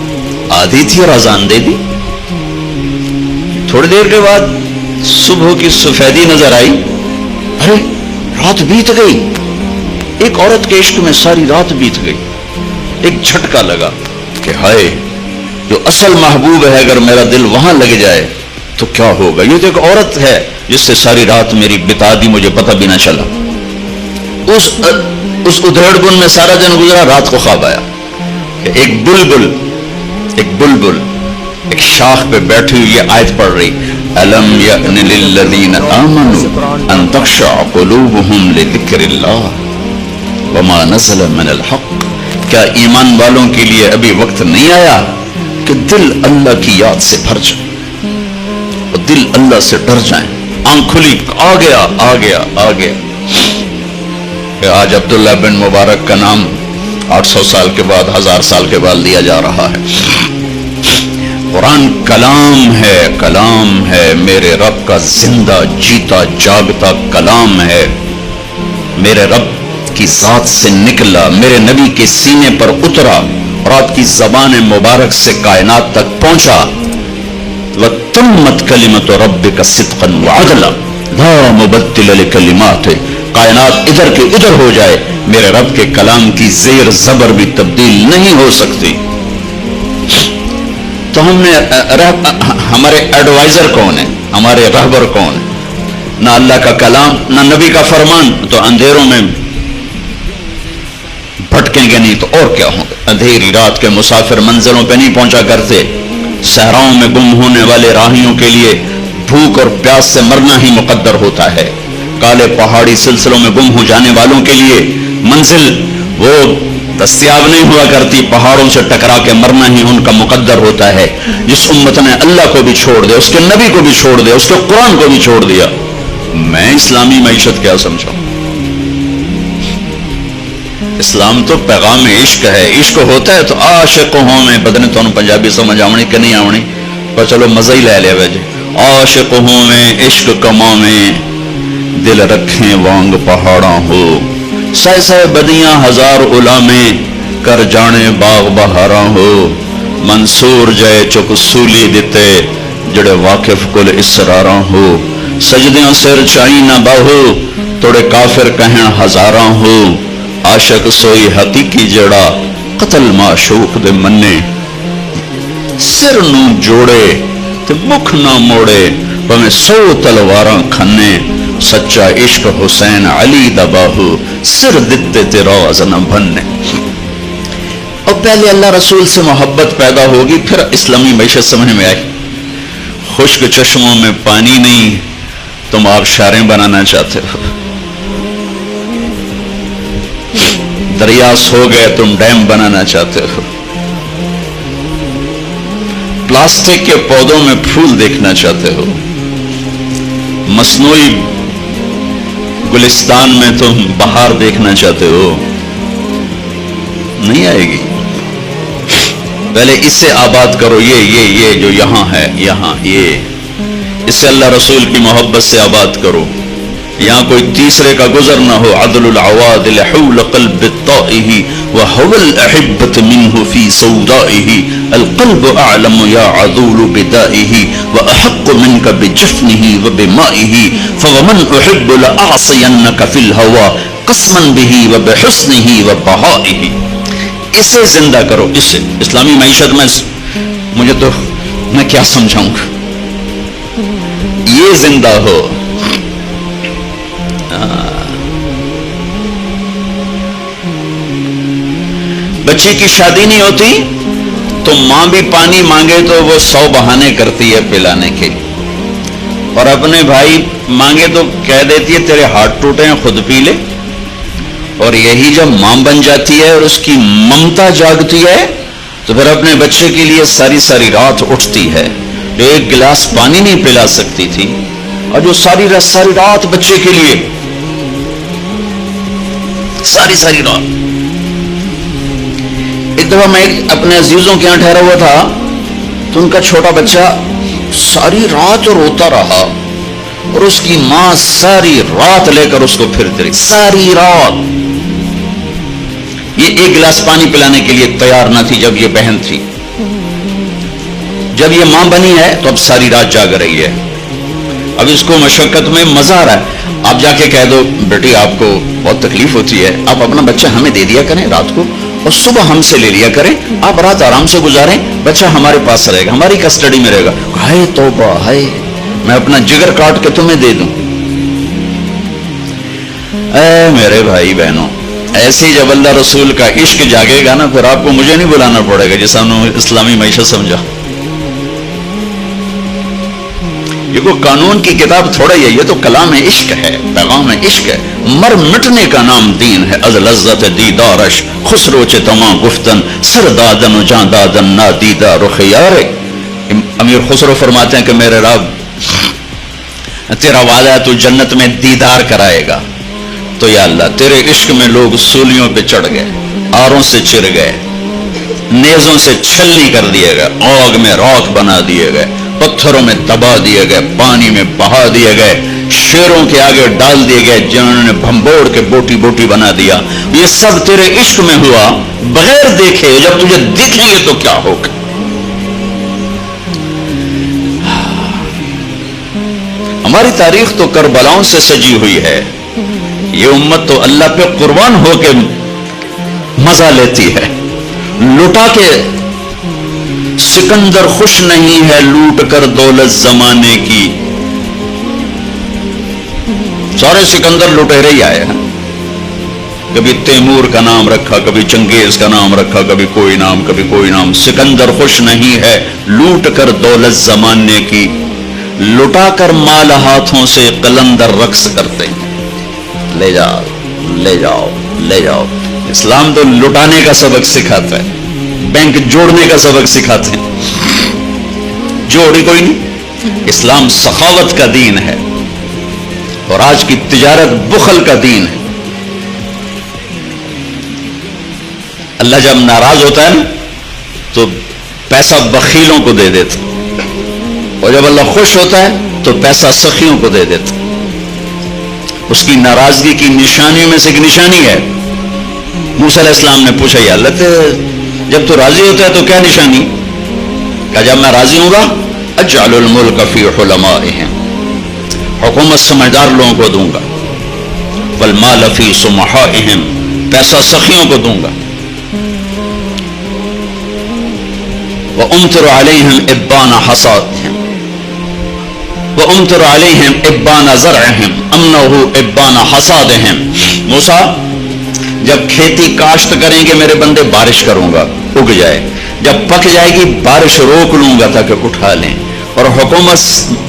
آدھی تھی اور اذان دے دی۔ تھوڑی دیر کے بعد صبح کی سفیدی نظر آئی، ارے رات بیت گئی، ایک عورت کے عشق میں ساری رات بیت گئی۔ ایک جھٹکا لگا کہ ہائے، جو اصل محبوب ہے اگر میرا دل وہاں لگ جائے تو کیا ہوگا، یہ تو ایک عورت ہے جس سے ساری رات میری بتا دی، مجھے پتہ بھی نہ چلا۔ اس ادھیڑ بن میں سارا دن گزرا، رات کو خواب آیا کہ ایک بلبل ایک شاخ پہ بیٹھی ہوئی یہ آیت پڑھ رہی، أَلَمْ يَأْنِ لِلَّذِينَ آمَنُوا أَن تَخْشَعَ قُلُوبُهُمْ لِذِكْرِ اللَّهِ وَمَا نَزَلَ مِنَ الْحَقِّ، کیا ایمان والوں کے لیے ابھی وقت نہیں آیا کہ دل اللہ کی یاد سے بھر جائے اور دل اللہ سے ڈر جائیں؟ آنکھ کھلی، آ گیا کہ آج عبداللہ بن مبارک کا نام 800 سال کے بعد، 1000 سال کے بعد لیا جا رہا ہے۔ قرآن کلام ہے، میرے رب کا زندہ جیتا جاگتا کلام ہے، میرے رب کی ذات سے نکلا، میرے نبی کے سینے پر اترا اور آپ کی زبان مبارک سے کائنات تک پہنچا۔ وَتَمَّتْ كَلِمَةُ رَبِّكَ صِدْقًا وَعَدْلًا لَا مُبَدِّلَ لِكَلِمَاتِهِ، کائنات ادھر کے ادھر ہو جائے، میرے رب کے کلام کی زیر زبر بھی تبدیل نہیں ہو سکتی۔ تو ہم نے ہمارے ایڈوائزر کون ہے، ہمارے رہبر کون ہے؟ نہ اللہ کا کلام، نہ نبی کا فرمان، تو اندھیروں میں بھٹکیں گے نہیں تو اور کیا ہوں گے؟ اندھیری رات کے مسافر منزلوں پہ نہیں پہنچا کرتے، صحراؤں میں گم ہونے والے راہیوں کے لیے بھوک اور پیاس سے مرنا ہی مقدر ہوتا ہے، کالے پہاڑی سلسلوں میں گم ہو جانے والوں کے لیے منزل وہ دستیاب نہیں ہوا کرتی، پہاڑوں سے ٹکرا کے مرنا ہی ان کا مقدر ہوتا ہے۔ جس امت نے اللہ کو بھی چھوڑ دیا، اس کے نبی کو بھی چھوڑ دیا، اس کے قرآن کو بھی چھوڑ دیا، میں اسلامی معیشت کیا سمجھا؟ اسلام تو پیغام عشق ہے، عشق ہوتا ہے تو عاشق ہوں میں، بدنے تو پنجابی سمجھ آونی کہ نہیں آونی، پر چلو مزہ ہی لے لیا وجہ، عاشق ہوں میں عشق کما میں، دل رکھیں وانگ پہاڑاں ہو، سہ سہ بدیاں ہزار علامیں، کر جانے باغ بہاراں ہو، منصور جائے چک سولی دیتے، جڑے واقف کل اسراراں ہو، سجدیاں سر چائی نہ باہو، توڑے کافر کہیں ہزاراں ہو، عاشق سوئی حقیقی جڑا، قتل معشوق دے منے، سر نو جوڑے تے مکھ نہ موڑے، پمیں 100 تلواراں کھنے، سچا عشق حسین علی دباہو، سر دتے تے روز نہ بھنے۔ اور پہلے اللہ رسول سے محبت پیدا ہوگی، پھر اسلامی معیشت سمجھ میں آئی۔ خشک چشموں میں پانی نہیں، تم آبشاریں بنانا چاہتے ہو، دریا سو گئے تم ڈیم بنانا چاہتے ہو، پلاسٹک کے پودوں میں پھول دیکھنا چاہتے ہو، مصنوعی گلستان میں تم بہار دیکھنا چاہتے ہو، نہیں آئے گی۔ پہلے اس سے آباد کرو، یہ جو یہاں ہے، یہاں یہ، اس سے اللہ رسول کی محبت سے آباد کرو، یہاں کوئی تیسرے کا گزر نہ ہو۔ عدل العوادل حول قلب الطائه وهو الأحبة منه في سودائه، القلب أعلم يا عذول بدائه وأحق منك بجفنه وبمائه، فومن أحب لأعصينك في الهوى قسما به وبحسنه وبهائه۔ اسے زندہ کرو، اسے اسلامی معیشت میں مجھے تو میں کیا سمجھاؤں گا، یہ زندہ ہو۔ بچی کی شادی نہیں ہوتی تو ماں بھی پانی مانگے تو وہ 100 بہانے کرتی ہے پلانے کے، اور اپنے بھائی مانگے تو کہہ دیتی ہے تیرے ہاتھ ٹوٹے ہیں خود پی لے۔ اور یہی جب ماں بن جاتی ہے اور اس کی ممتا جاگتی ہے تو پھر اپنے بچے کے لیے ساری ساری رات اٹھتی ہے۔ جو ایک گلاس پانی نہیں پلا سکتی تھی اور جو ساری رات بچے کے لیے ساری رات۔ ایک دفعہ میں اپنے عزیزوں کے یہاں ٹھہرا ہوا تھا تو ان کا چھوٹا بچہ ساری رات روتا رہا اور اس کی ماں ساری رات لے کر اس کو پھرتی رہی، ساری رات۔ یہ ایک گلاس پانی پلانے کے لیے تیار نہ تھی جب یہ بہن تھی۔ جب یہ ماں بنی ہے تو اب ساری رات جاگ رہی ہے۔ اب اس کو مشقت میں مزہ آ رہا ہے۔ آپ جا کے کہہ دو بیٹی آپ کو بہت تکلیف ہوتی ہے، آپ اپنا بچہ ہمیں دے دیا کریں رات کو اور صبح ہم سے لے لیا کریں، آپ رات آرام سے گزاریں، بچہ ہمارے پاس رہے گا، ہماری کسٹڈی میں رہے گا۔ ہائے توبہ، ہائے میں اپنا جگر کاٹ کے تمہیں دے دوں۔ اے میرے بھائی بہنوں، ایسے جب اللہ رسول کا عشق جاگے گا نا پھر آپ کو مجھے نہیں بلانا پڑے گا جیسا انہوں نے اسلامی معیشت سمجھا۔ یہ کوئی قانون کی کتاب تھوڑا ہی ہے، یہ تو کلام عشق ہے، پیغام عشق ہے۔ مر مٹنے کا نام دین ہے، از لذت دیدارش خسرو چ تمام گفتن سر دادن و جان دادن نادیدہ رخ یار۔ امیر خسرو فرماتے ہیں کہ میرے رب تیرا وعدہ ہے تو جنت میں دیدار کرائے گا، تو یا اللہ تیرے عشق میں لوگ سولیوں پہ چڑھ گئے، آروں سے چر گئے، نیزوں سے چھلنی کر دیے گئے، آگ میں راکھ بنا دیے گئے، پتھروں میں دبا دیے گئے، پانی میں بہا دیے گئے، شیروں کے آگے ڈال دیے گئے جنہوں نے بھمبوڑ کے بوٹی بوٹی بنا دیا۔ یہ سب تیرے عشق میں ہوا بغیر دیکھے، جب تجھے دیکھیں گے تو کیا ہوگا۔ ہماری تاریخ تو کربلاؤں سے سجی ہوئی ہے، یہ امت تو اللہ پہ قربان ہو کے مزہ لیتی ہے۔ لٹا کے سکندر خوش نہیں ہے لوٹ کر دولت زمانے کی، سارے سکندر لٹیرے ہی آئے ہیں، کبھی تیمور کا نام رکھا، کبھی چنگیز کا نام رکھا، کبھی کوئی نام کبھی کوئی نام۔ سکندر خوش نہیں ہے لوٹ کر دولت زمانے کی، لٹا کر مال ہاتھوں سے قلندر رقص کرتے ہیں۔ لے جاؤ لے جاؤ لے جاؤ۔ اسلام تو لٹانے کا سبق سکھاتا ہے، بینک جوڑنے کا سبق سکھاتے ہیں، جوڑی کوئی نہیں۔ اسلام سخاوت کا دین ہے اور آج کی تجارت بخل کا دین ہے۔ اللہ جب ناراض ہوتا ہے نا تو پیسہ بخیلوں کو دے دیتا، اور جب اللہ خوش ہوتا ہے تو پیسہ سخیوں کو دے دیتا۔ اس کی ناراضگی کی نشانیوں میں سے ایک نشانی ہے، موسیٰ علیہ السلام نے پوچھا یا اللہ جب تو راضی ہوتا ہے تو کیا نشانی؟ کہ جب میں راضی ہوں گا اجعل الملک فی حلمائہم، حکومت سمجھدار لوگوں کو دوں گا، والمال فی سمحائہم، پیسہ سخیوں کو دوں گا، وامطر علیہم ابان حصادہم وامطر علیہم ابان زرعہم امنہ ابان حصادہم۔ موسیٰ جب کھیتی کاشت کریں گے میرے بندے بارش کروں گا اگ جائے، جب پک جائے گی بارش روک لوں گا تاکہ اٹھا لیں، اور حکومت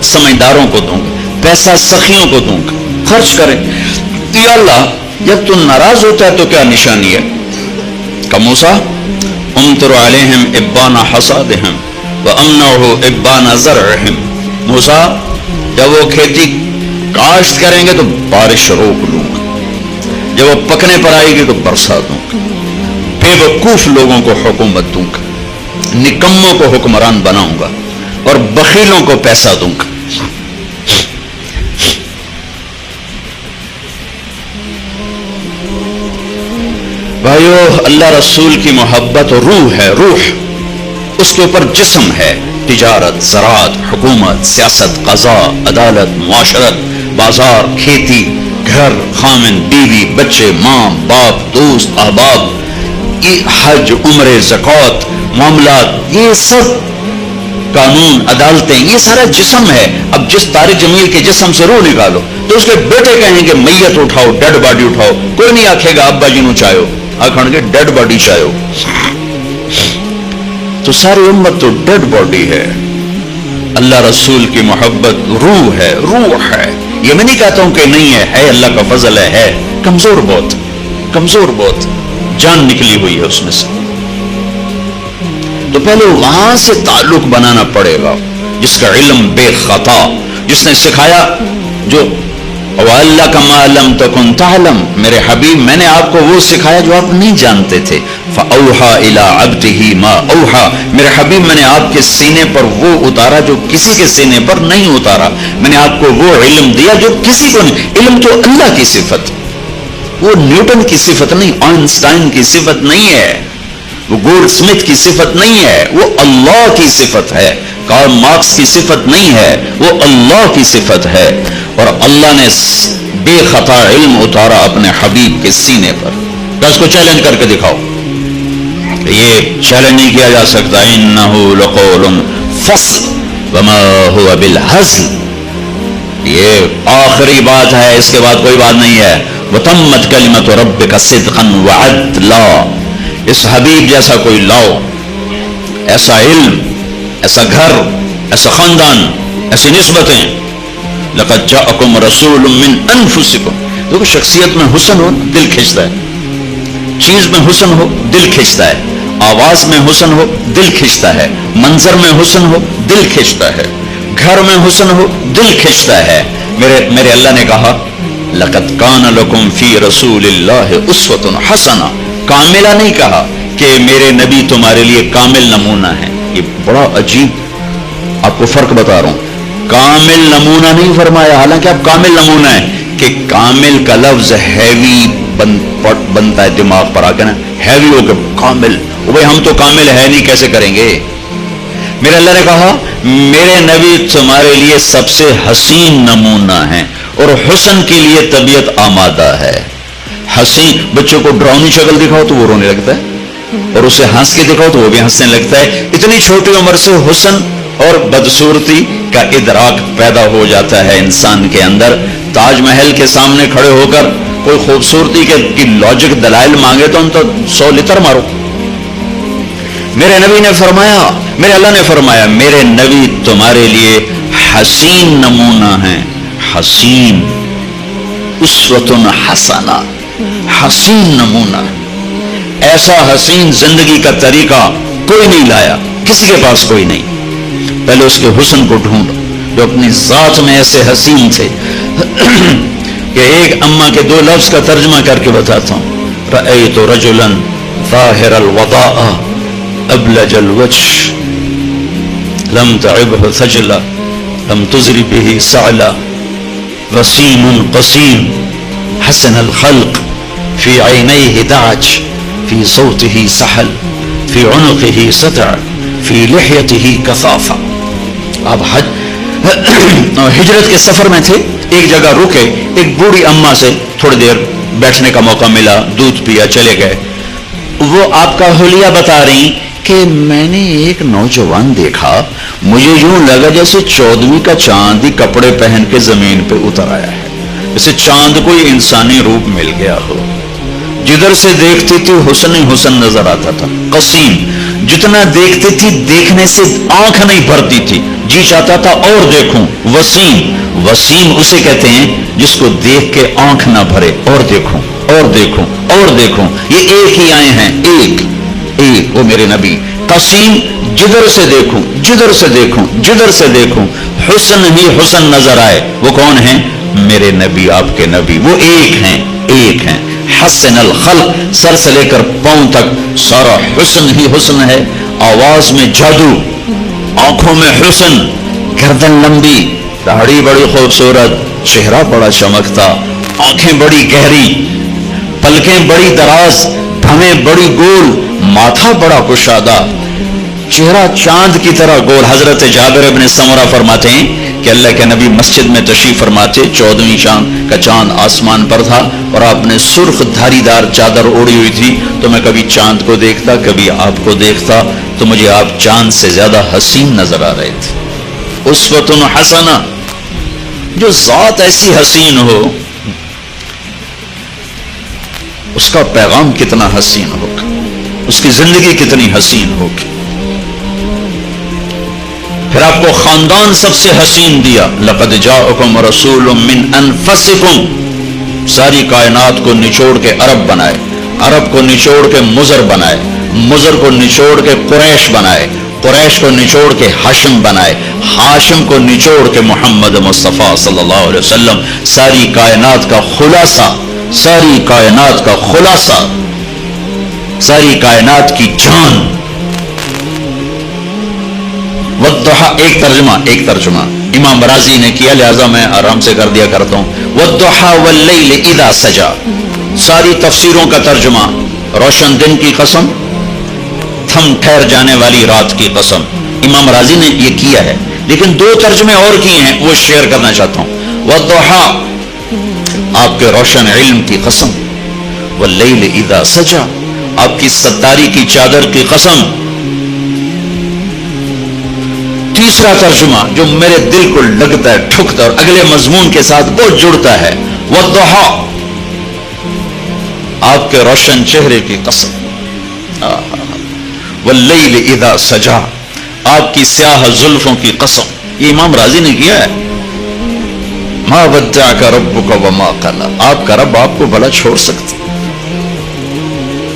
سمجھداروں کو دوں گا، پیسہ سخیوں کو دوں گا، خرچ کریں۔ یا اللہ جب تو ناراض ہوتا ہے تو کیا نشانی ہے؟ کہ موسیٰ امطر علیہم ابان حصادہم وامنہ ابان زرعہم۔ موسیٰ جب وہ کھیتی کاشت کریں گے تو بارش روک لوں گا، جب وہ پکنے پر آئے گی تو برسا دوں گا، بے وقوف لوگوں کو حکومت دوں گا، نکموں کو حکمران بناؤں گا، اور بخیلوں کو پیسہ دوں گا۔ بھائیو، اللہ رسول کی محبت روح ہے، روح اس کے اوپر جسم ہے، تجارت، زراعت، حکومت، سیاست، قضاء، عدالت، معاشرت، بازار، کھیتی، گھر، خامن، بیوی، بچے، ماں، باپ، دوست، احباب، یہ حج، عمرے، زکوٰۃ، معاملات، یہ سب قانون، عدالتیں، یہ سارا جسم ہے۔ اب جس طارق جمیل کے جسم سے روح نکالو تو اس کے بیٹے کہیں گے میت اٹھاؤ، ڈیڈ باڈی اٹھاؤ، کوئی نہیں آکھے گا ابا جی نو چاہو، آخر کے ڈیڈ باڈی چاہو تو ساری امت تو ڈیڈ باڈی ہے. اللہ رسول کی محبت روح ہے, روح ہے. یہ میں نہیں کہتا ہوں کہ نہیں ہے اللہ کا فضل ہے کمزور بہت, کمزور بہت, جان نکلی ہوئی ہے اس میں سے. تو پہلے وہاں سے تعلق بنانا پڑے گا. جس کا علم بے خطا, جس نے سکھایا, جو وَعَلَّكَ مَا لَمْ تَكُنْ تَعْلَمْ, میرے حبیب میں نے آپ کو وہ سکھایا جو آپ نہیں جانتے تھے. فَأَوْحَى إِلَىٰ عَبْدِهِ مَا أَوْحَى, میرے حبیب میں نے آپ کے سینے پر وہ اتارا جو کسی کے سینے پر نہیں اتارا. میں نے آپ کو وہ علم دیا جو کسی کو نہیں. علم تو اللہ کی صفت, وہ نیوٹن کی صفت نہیں, آئنسٹائن کی صفت نہیں ہے, وہ گولڈ سمتھ کی صفت نہیں ہے, وہ اللہ کی صفت ہے. کارل مارکس کی صفت نہیں ہے, وہ اللہ کی صفت ہے. اور اللہ نے بے خطا علم اتارا اپنے حبیب کے سینے پر. تو اس کو چیلنج کر کے دکھاؤ. یہ چیلنج نہیں کیا جا سکتا. انہ لقول فصل وما هو بالهزل, یہ آخری بات ہے, اس کے بعد کوئی بات نہیں ہے. وتمت کلمۃ ربک صدقا وعدلا, اس حبیب جیسا کوئی لاؤ, ایسا علم, ایسا گھر, ایسا خاندان, ایسی نسبتیں. لقد جاءکم رسول من انفسکم, دیکھو شخصیت میں حسن ہو دل کھنچتا ہے, چیز میں حسن ہو دل کھنچتا ہے, آواز میں حسن ہو دل کھنچتا ہے, منظر میں حسن ہو دل کھنچتا ہے, گھر میں حسن ہو دل کھنچتا ہے. میرے اللہ نے کہا لقد کان لکم فی رسول اللہ اسوۃ حسنہ. کاملہ نہیں کہا کہ میرے نبی تمہارے لیے کامل نمونہ ہے. یہ بڑا عجیب آپ کو فرق بتا رہا ہوں. کامل نمونہ نہیں فرمایا, حالانکہ آپ کامل نمونہ ہے, کہ کامل کا لفظ ہیوی بنتا ہے دماغ پر آ کے نا, ہیوی ہو کے کامل. بھائی ہم تو کامل ہے نہیں, کیسے کریں گے. میرے اللہ نے کہا میرے نبی تمہارے لیے سب سے حسین نمونہ ہے, اور حسن کے لیے طبیعت آمادہ ہے. حسین, بچوں کو ڈراؤنی شکل دکھاؤ تو وہ رونے لگتا ہے, اور اسے ہنس کے دکھاؤ تو وہ بھی ہنسنے لگتا ہے. اتنی چھوٹی عمر سے حسن اور بدصورتی کا ادراک پیدا ہو جاتا ہے انسان کے اندر. تاج محل کے سامنے کھڑے ہو کر کوئی خوبصورتی کی لاجک دلائل مانگے تو ان تو 100 لتر مارو. میرے نبی نے فرمایا, میرے اللہ نے فرمایا میرے نبی تمہارے لیے حسین نمونہ ہیں. حسین, اسوۃ حسنہ, حسین نمونہ. ایسا حسین زندگی کا طریقہ کوئی نہیں لایا, کسی کے پاس کوئی نہیں. پہلے اس کے حسن کو ڈھونڈ جو اپنی ذات میں ایسے حسین تھے کہ ایک اماں کے 2 لفظ کا ترجمہ کر کے بتاتا ہوں. رأیت رجلا ظاہر الوضاء ابلج الوجه لم تعبه ثجلا لم تزر به سعلا وسیم قسیم حسن الخلق في عينيه دعج في صوته سحل في عنقه سطع في لحيته كثافة. آپ ہجرت کے سفر میں تھے, ایک جگہ رکے, ایک بوڑھی اماں سے تھوڑی دیر بیٹھنے کا موقع ملا, دودھ پیا, چلے گئے. وہ آپ کا حلیہ بتا رہی کہ میں نے ایک نوجوان دیکھا, مجھے یوں لگا جیسے 14ویں کا چاند ہی کپڑے پہن کے زمین پہ اتر آیا ہے, جیسے چاند کو ہی انسانی روپ مل گیا ہو. جدھر سے دیکھتی تھی حسن ہی حسن نظر آتا تھا. قسیم, جتنا دیکھتی تھی دیکھنے سے آنکھ نہیں بھرتی تھی, جی چاہتا تھا اور دیکھوں. وسیم, وسیم اسے کہتے ہیں جس کو دیکھ کے آنکھ نہ بھرے, اور دیکھوں اور دیکھوں اور دیکھوں. یہ ایک ہی آئے ہیں, ایک ایک, وہ میرے نبی. قسیم, جدھر سے دیکھوں جدھر سے دیکھوں جدھر سے دیکھوں حسن ہی حسن نظر آئے. وہ کون ہیں؟ میرے نبی, آپ کے نبی. وہ ایک ہیں, ایک ہیں. حسن الخلق, سر سے لے کر پاؤں تک سارا حسن ہی حسن ہے. آواز میں جادو, آنکھوں میں حسن, گردن لمبی, داڑھی بڑی خوبصورت, چہرہ بڑا چمکتا, آنکھیں بڑی گہری, پلکیں بڑی دراز, بھویں بڑی گول, ماتھا بڑا کشادہ, چہرہ چاند کی طرح گول. حضرت جابر ابن سمرہ فرماتے ہیں کہ اللہ کے نبی مسجد میں تشریف فرماتے, 14ویں چاند کا چاند آسمان پر تھا, اور آپ نے سرخ دھاری دار چادر اوڑی ہوئی تھی. تو میں کبھی چاند کو دیکھتا, کبھی آپ کو دیکھتا, تو مجھے آپ چاند سے زیادہ حسین نظر آ رہے تھے. اسوۃ حسنہ, جو ذات ایسی حسین ہو. اس کا پیغام کتنا حسین ہوگا، اس کی زندگی کتنی حسین ہوگی۔ پھر آپ کو خاندان سب سے حسین دیا، لقد جاءکم رسول من انفسکم، ساری کائنات کو نچوڑ کے عرب بنائے، عرب کو نچوڑ کے مضر بنائے، مضر کو نچوڑ کے قریش بنائے، قریش کو نچوڑ کے ہاشم بنائے، ہاشم کو نچوڑ کے محمد مصطفیٰ صلی اللہ علیہ وسلم، ساری کائنات کا خلاصہ، ساری کائنات کا خلاصہ، ساری کائنات کی جان۔ والضحیٰ، ایک ترجمہ امام رازی نے کیا، لہذا میں آرام سے کر دیا کرتا ہوں۔ والضحیٰ واللیل اذا سجا، ساری تفسیروں کا ترجمہ روشن دن کی قسم، تھم ٹھہر جانے والی رات کی قسم، امام رازی نے یہ کیا ہے، لیکن دو ترجمے اور کیے ہیں، وہ شیئر کرنا چاہتا ہوں۔ والضحیٰ، آپ کے روشن علم کی قسم، واللیل اذا سجا، آپ کی ستاری کی چادر کی قسم۔ تیسرا ترجمہ جو میرے دل کو لگتا ہے، ٹھکتا ہے اور اگلے مضمون کے ساتھ بہت جڑتا ہے، والضحیٰ، آپ کے روشن چہرے کی قسم، واللیل اذا سجا، آپ کی سیاہ زلفوں کی قسم۔ یہ امام رازی نے کیا ہے۔ ما ودعک ربک وما قلی، آپ کا رب آپ کو بھلا چھوڑ سکتے،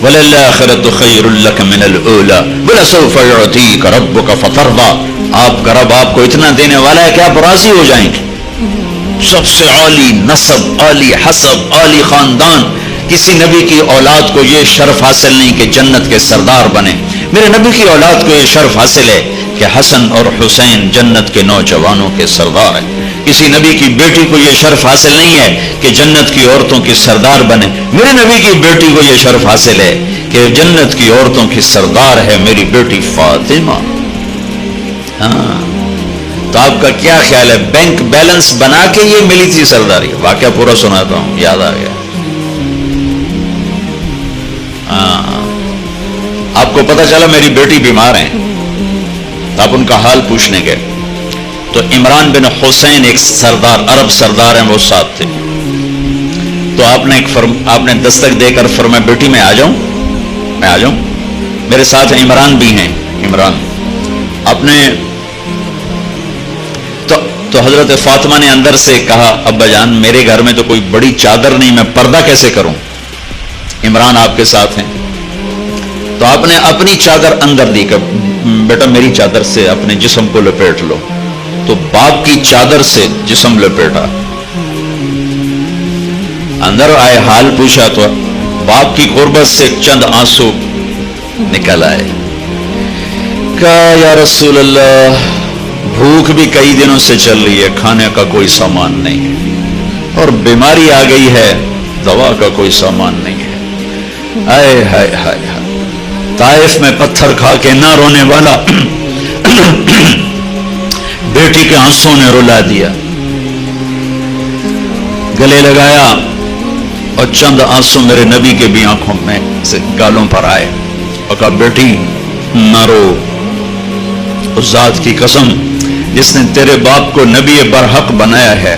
وَلَلْآخِرَةُ خَيْرٌ لَكَ مِنَ الْأُولَى وَلَسَوْفَ يُعْطِيكَ رَبُّكَ فَتَرْضَىٰ، آپ کا رب آپ کو اتنا دینے والا ہے کہ آپ راضی ہو جائیں گے۔ سب سے عالی نسب، عالی حسب، عالی خاندان، کسی نبی کی اولاد کو یہ شرف حاصل نہیں کہ جنت کے سردار بنے۔ میرے نبی کی اولاد کو یہ شرف حاصل ہے کہ حسن اور حسین جنت کے نوجوانوں کے سردار ہیں۔ کسی نبی کی بیٹی کو یہ شرف حاصل نہیں ہے کہ جنت کی عورتوں کی سردار بنے۔ میرے نبی کی بیٹی کو یہ شرف حاصل ہے کہ جنت کی عورتوں کی سردار ہے میری بیٹی فاطمہ۔ ہاں، تو آپ کا کیا خیال ہے، بینک بیلنس بنا کے یہ ملی تھی سرداری؟ واقعہ پورا سناتا ہوں، یاد آ گیا۔ ہاں، آپ کو پتا چلا میری بیٹی بیمار ہیں، آپ ان کا حال پوچھنے گئے تو عمران بن حسین ایک سردار، عرب سردار ہیں، وہ ساتھ تھے۔ تو آپ نے دستک دے کر فرمایا بیٹی میں آ جاؤں، میں آ جاؤں، میرے ساتھ عمران بھی ہیں، عمران۔ آپ نے تو حضرت فاطمہ نے اندر سے کہا ابا جان میرے گھر میں تو کوئی بڑی چادر نہیں، میں پردہ کیسے کروں؟ عمران آپ کے ساتھ ہیں۔ تو آپ نے اپنی چادر اندر دی کہ بیٹا میری چادر سے اپنے جسم کو لپیٹ لو، تو باپ کی چادر سے جسم لپیٹا، اندر آئے، حال پوچھا تو باپ کی غربت سے چند آنسو نکل آئے۔ کہا یا رسول اللہ بھوک بھی کئی دنوں سے چل رہی ہے، کھانے کا کوئی سامان نہیں ہے، اور بیماری آ گئی ہے، دوا کا کوئی سامان نہیں ہے۔ ہائے ہائے ہائے ہائے، طائف میں پتھر کھا کے نہ رونے والا بیٹی کے آنسوں نے رلا دیا، گلے لگایا اور چند آنسو میرے نبی کے بھی آنکھوں میں سے گالوں پر آئے اور کہا بیٹی نہ رو، اس ذات کی قسم جس نے تیرے باپ کو نبی برحق بنایا ہے،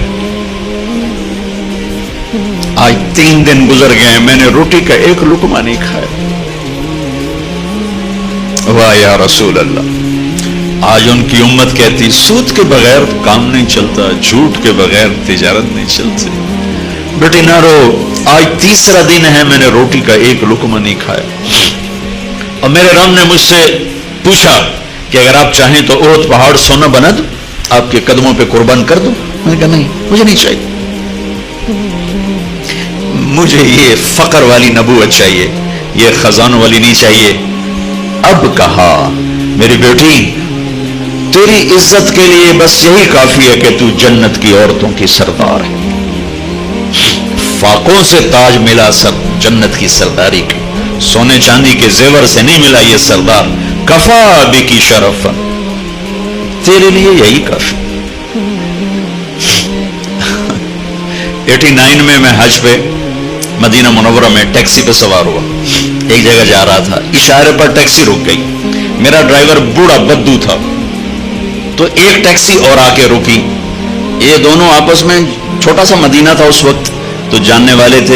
آج 3 دن گزر گئے میں نے روٹی کا ایک لقمہ نہیں کھایا۔ واہ یا رسول اللہ، آج ان کی امت کہتی سود کے بغیر کام نہیں چلتا، جھوٹ کے بغیر تجارت نہیں چلتی۔ بیٹی نہ رو، آج 3را دن ہے میں نے روٹی کا ایک لقمہ نہیں کھایا، اور میرے رب نے مجھ سے پوچھا کہ اگر آپ چاہیں تو احد پہاڑ سونا بنا دو، آپ کے قدموں پہ قربان کر دو۔ میں نے کہا نہیں، مجھے نہیں چاہیے، مجھے یہ فقر والی نبوت چاہیے، یہ خزانوں والی نہیں چاہیے۔ اب کہا میری بیٹی تیری عزت کے لیے بس یہی کافی ہے کہ تو جنت کی عورتوں کی سردار ہے، فاقوں سے تاج ملا سر جنت کی سرداری کی، سونے چاندی کے زیور سے نہیں ملا یہ سردار، کفا بکی شرف، تیرے لیے یہی کافی۔ 89 میں حج پہ مدینہ منورہ میں ٹیکسی پہ سوار ہوا، ایک جگہ جا رہا تھا، اشارے پر ٹیکسی رک گئی، میرا ڈرائیور بوڑھا بدو تھا، تو ایک ٹیکسی اور آ کے رکی، یہ دونوں آپس میں، چھوٹا سا مدینہ تھا اس وقت، تو جاننے والے تھے